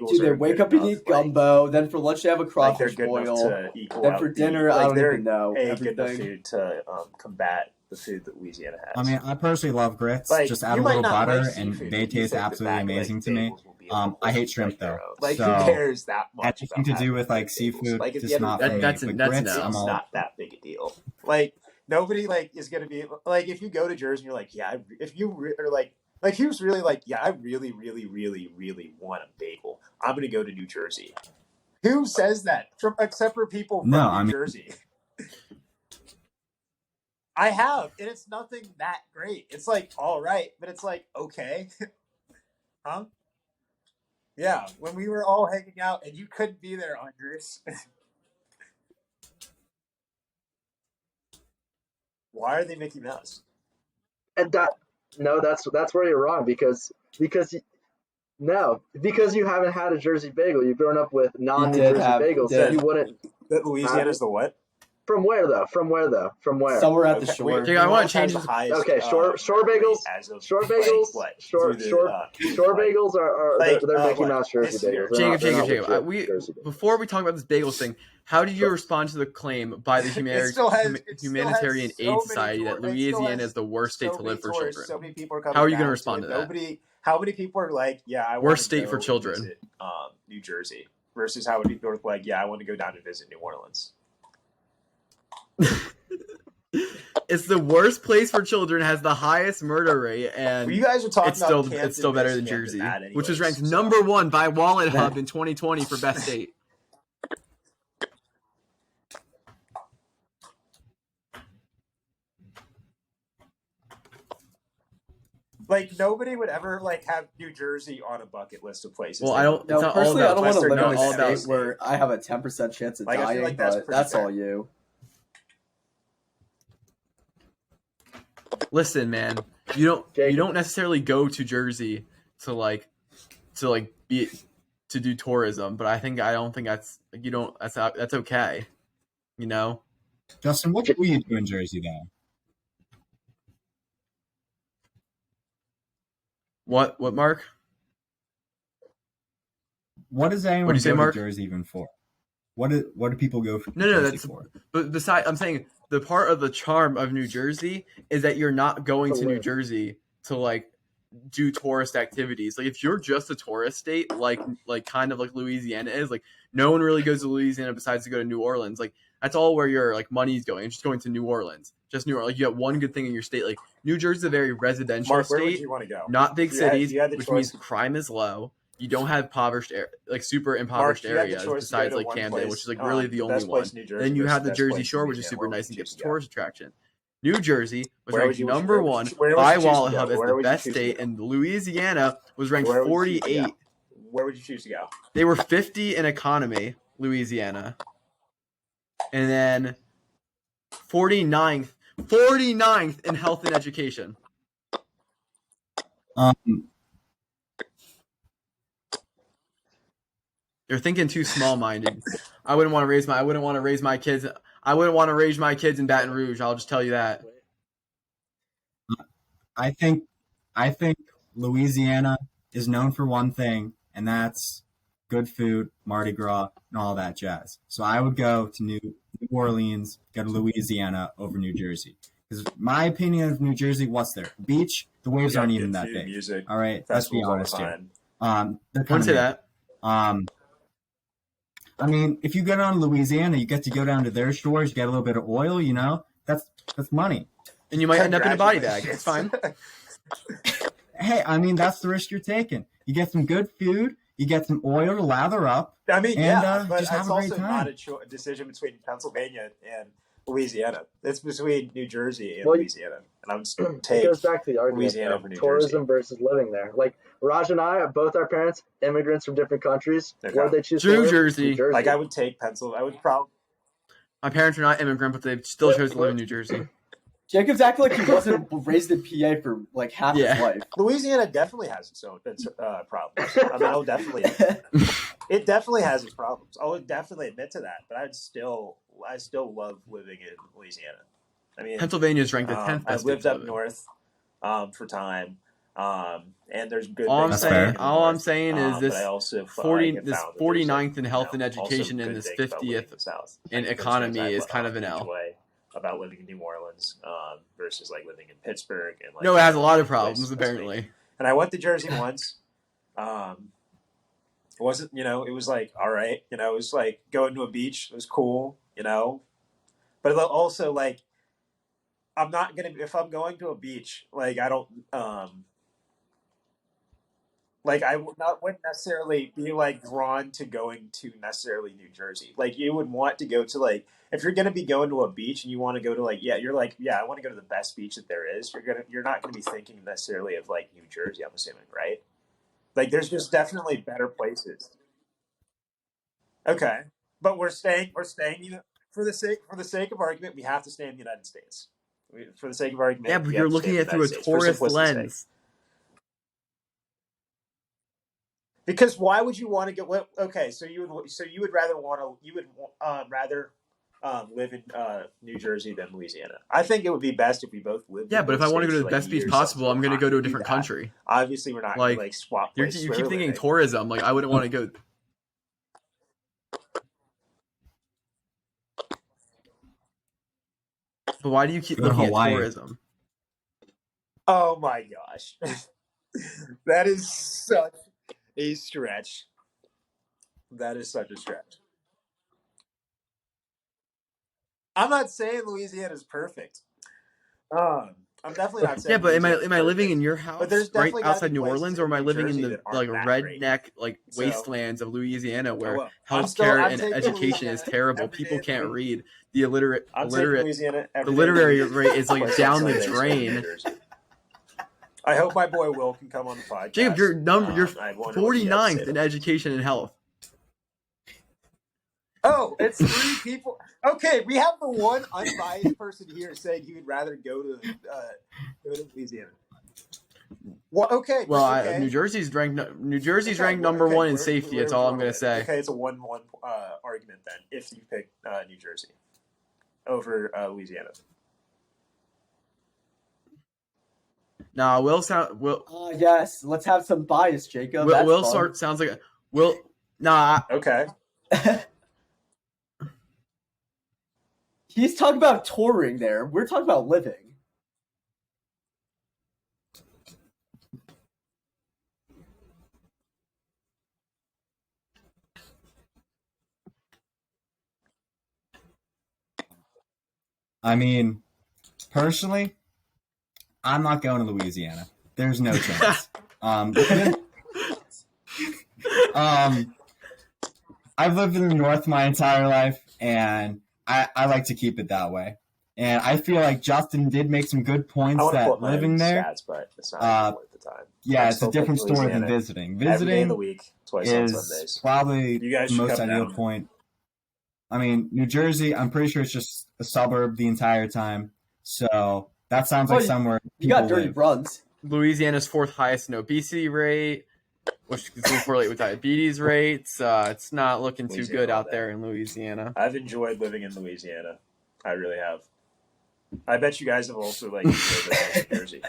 Dude, they are wake good up and enough, eat gumbo. Then for lunch they have a like they're crawfish good enough boil. to equal Then out for the- dinner, like I don't they're even know a good enough everything. food to combat the food that Louisiana has. I mean, I personally love grits. Like, Just add you a might little not butter, like and seafood, they but you taste think absolutely that, like, amazing to me. bagels will be able I to hate shrimp make their though. own. Like, So who cares that much? anything to about do with having like bagels? seafood, Like, at the just end of not the for day, me. That's But enough. grits, it's I'm all. not that big a deal. Like nobody like is gonna be like if you go to Jersey, you're like, yeah. If you are like who's really like, yeah, I really, really, really, really want a bagel. I'm gonna go to New Jersey. Who says that? Except for people from No, New I mean- Jersey. I have, and it's nothing that great. It's like all right, but it's like okay, huh? Yeah, when we were all hanging out and you couldn't be there, Andres. Why are they Mickey Mouse? And that's where you're wrong because you haven't had a Jersey bagel. You've grown up with non-New did Jersey have- bagels. did. You wouldn't. That Louisiana's the what? From where though? From where? Somewhere at the shore. Jake, I want to New Orleans change has this. the highest, Okay, shore rate bagels. as of, Shore like, bagels. what, Shore through the, shore shore like, bagels are like, they're Mickey what, Mouse Jersey this year? bagels. They're not Jacob. legit We Jersey bagels. before we talk about this bagels thing, how did you respond to the claim by the Humanitarian Aid Society that Louisiana is the worst state to live for children? So many people are coming. How are you going to respond to that? How many people are like, yeah, I want Worst to state go for and children. visit, New Jersey, versus how many people are like, yeah, I want to go down and visit New Orleans. It's the worst place for children, has the highest murder rate, and Well, you guys are talking it's about still better than Jersey, which was ranked number 1 by Wallet Hub in 2020 for best state. Like, nobody would ever like have New Jersey on a bucket list of places. Well, I don't. No, It's not all personally, I about don't want to Western, live not in all a about. state where I have a 10% chance of Like, I feel dying, like that's but pretty that's fair. all you. Listen, man, you don't necessarily go to Jersey to do tourism, but I don't think that's that's okay, you know. Justin, what do you do in Jersey though? What Mark? What does anyone What'd you say, go Mark? to Jersey even for? What do people go for? No, Jersey that's for? but besides, I'm saying the part of the charm of New Jersey is that you're not going To to New live. Jersey to like do tourist activities. Like if you're just a tourist state, like kind of like Louisiana is, like no one really goes to Louisiana besides to go to New Orleans. Like that's all where your like money's going. It's just going to New Orleans. Just New Orleans. Like you have one good thing in your state. Like New Jersey is a very residential Mark, where would state, you want to go? not big cities, you had the which choice means crime is low. You don't have super impoverished you had the areas choice to besides go to like one Camden, place, which is like really the only best one. place in New Jersey Then you versus have the best Jersey place in Shore, which is Louisiana. super Where would nice you and gets choose a to go? tourist attraction. New Jersey was Where would ranked you- number where 1 would you- where would by you choose to Wallet go? Hub as Where the would you best choose to state, go? and Louisiana was ranked Where would you choose to go? 48. Where would you choose to go? They were 50 in economy, Louisiana, and then 49th in health and education. You're thinking too small-minded. I wouldn't want to raise my kids. I wouldn't want to raise my kids in Baton Rouge. I'll just tell you that. I think Louisiana is known for one thing, and that's good food, Mardi Gras, and all that jazz. So I would go to New Orleans, go to Louisiana over New Jersey. Because my opinion of New Jersey, what's there? Beach, the waves aren't even that big. Music, all right, let's be honest here. They're Wouldn't kind say of that. I mean, if you go down to Louisiana, you get to go down to their shores, you get a little bit of oil, you know? That's money. And you might end up in a body bag. It's fine. Hey, I mean, that's the risk you're taking. You get some good food, you get some oil to lather up. I mean, and, but just it's have a great also time. not a decision between Pennsylvania and Louisiana. It's between New Jersey and Well, Louisiana. And I'm just It take goes back to the argument Louisiana of over New tourism versus living there. Like Raj and I, both our parents, immigrants from different countries. Okay. Where they choose to New live? Jersey. New Jersey. Like I would take Pennsylvania. I would probably. My parents are not immigrant, but they still chose to live in New Jersey. Jacob's acting like he wasn't raised in PA for like half his life. Louisiana definitely has its own problems. I mean, I'll definitely. It definitely has its problems. I'll definitely admit to that. But I still love living in Louisiana. I mean, Pennsylvania is ranked the 10th best. I've lived state to up live in. north for time, and there's good. All things I'm about saying, living in the all I'm north. saying is this But I also 40, this found that 49th in there's, health and also education good and this things about living 50th the South. in Like, economy there's is things I kind of an L. enjoy about living in New Orleans versus like living in Pittsburgh and like. No, it has a lot of places problems this week. apparently. And I went to Jersey once. It wasn't, it was like, all right, it was like going to a beach. It was cool, but also like, I'm not going to, if I'm going to a beach, like I don't, like I wouldn't necessarily be like drawn to going to necessarily New Jersey. Like you would want to go to like, if you're going to be going to a beach and you want to go to like, you're like, I want to go to the best beach that there is. You're not going to be thinking necessarily of like New Jersey, I'm assuming, right? Like there's just definitely better places. Okay. But we're staying, for the sake of argument, we have to stay in the United States. For the sake of argument, Yeah, but we you're have to stay looking in at the it through a United States, for tourist simplicity's sake. lens. Because why would you want to go? Okay, so you would rather live in New Jersey than Louisiana. I think it would be best if we both lived. Yeah, in but if both I want to go to states the for, best a beach year or possible, something, I'm going to go to a do different that. country. Obviously, we're not going to swap You places. keep we're thinking living. tourism. Like I wouldn't want to go. But why do you keep Go to looking at Hawaii. tourism? Oh my gosh, that is such a stretch. That is such a stretch. I'm not saying Louisiana is perfect. I'm definitely not saying. Yeah, but am I Louisiana's living in perfect. your But house there's right definitely gotta outside be New places Orleans, or in am I New living in Jersey the that like aren't that great. redneck like So, wastelands of Louisiana where well, healthcare I'm and taking education is Louisiana terrible? every day People of the can't week. read. The illiterate, I'm taking Louisiana the every day of the literary week. rate is like Place on down the Sundays in New drain. Jersey. I hope my boy Will can come on the podcast. Jacob, you're I wonder what he has to say 49th in about it. education and health. Oh, it's 3 people. Okay, we have the one unbiased person here saying he would rather go to Louisiana. Well, okay. Well, okay. New Jersey's ranked Okay, number one in where safety. That's would you all I'm wanna going to say. Okay, it's a 1-1 argument then if you pick New Jersey over Louisiana. Nah, Will. Yes, let's have some bias, Jacob. Will That's fun. sounds like Will. Nah. Okay. He's talking about touring there. We're talking about living. I mean, personally, I'm not going to Louisiana. There's no chance. I've lived in the North my entire life, and I like to keep it that way. And I feel like Justin did make some good points that living there. Stats, but it's not worth the time. Yeah, it's a different story than visiting. Every day of the Visiting week, twice on is Sundays. probably You guys the should most come ideal down. point. I mean, New Jersey, I'm pretty sure it's just a suburb the entire time. So that sounds like somewhere You got people dirty live. runs. Louisiana's 4th highest in obesity rate, which can correlate with diabetes rates. It's not looking too good out there in Louisiana. I've enjoyed living in Louisiana. I really have. I bet you guys have also enjoyed living in New Jersey.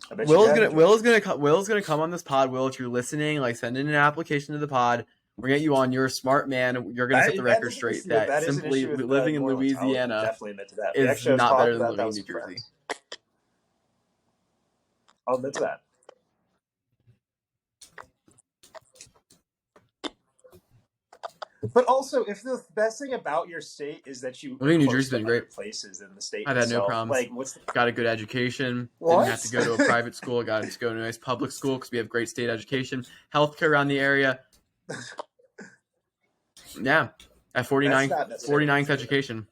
But Will's gonna come on this pod. Will, if you're listening, send in an application to the pod. We're gonna get you on. You're a smart man. You're gonna set the record straight that simply living in Louisiana is not better than living in New Jersey. I'll admit to that. But also, if the best thing about your state is that you living in New Jersey's been great. Places in the state, I've had no problems. Got a good education. Didn't have to go to a private school. Got to go to a nice public school because we have great state education. Healthcare around the area. Yeah, at 49th education.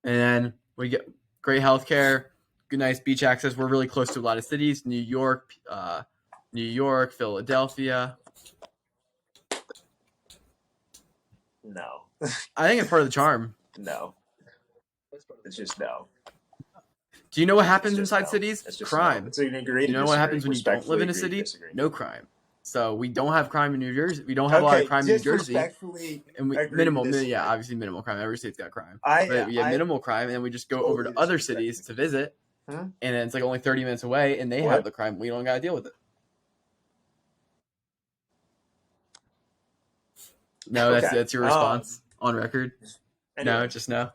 And then we get great healthcare, good nice beach access. We're really close to a lot of cities: New York, Philadelphia. No. I think it's part of the charm. No. It's just no. Do you know what happens inside cities? Crime. It's an agree to you know what happens when you don't live in a city? No crime. So we don't have crime in New Jersey. We don't have a lot of crime in New Jersey. And obviously minimal crime. Every state's got crime. But we have minimal crime, and then we just go over to other cities to visit, and then it's only 30 minutes away, and they have the crime. We don't got to deal with it. No, that's your response on record. Anyway. No, just no.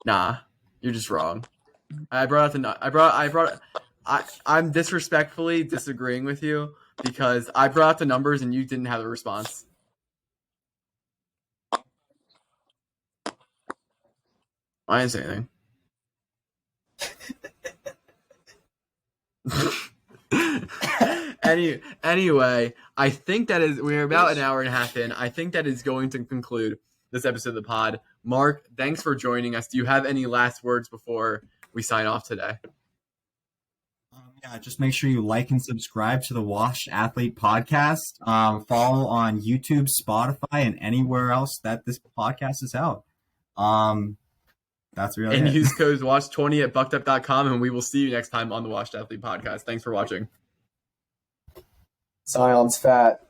Nah, you're just wrong. I'm disrespectfully disagreeing with you because I brought out the numbers and you didn't have a response. I didn't say anything. Anyway, I think we're about an hour and a half in. I think that is going to conclude this episode of the pod. Mark, thanks for joining us. Do you have any last words before we sign off today? Yeah, just make sure you like and subscribe to the Washed Athlete podcast. Follow on YouTube, Spotify, and anywhere else that this podcast is out. That's really it. Use code WASH20 at buckedup.com, and we will see you next time on the Washed Athlete podcast. Thanks for watching. Zion's fat.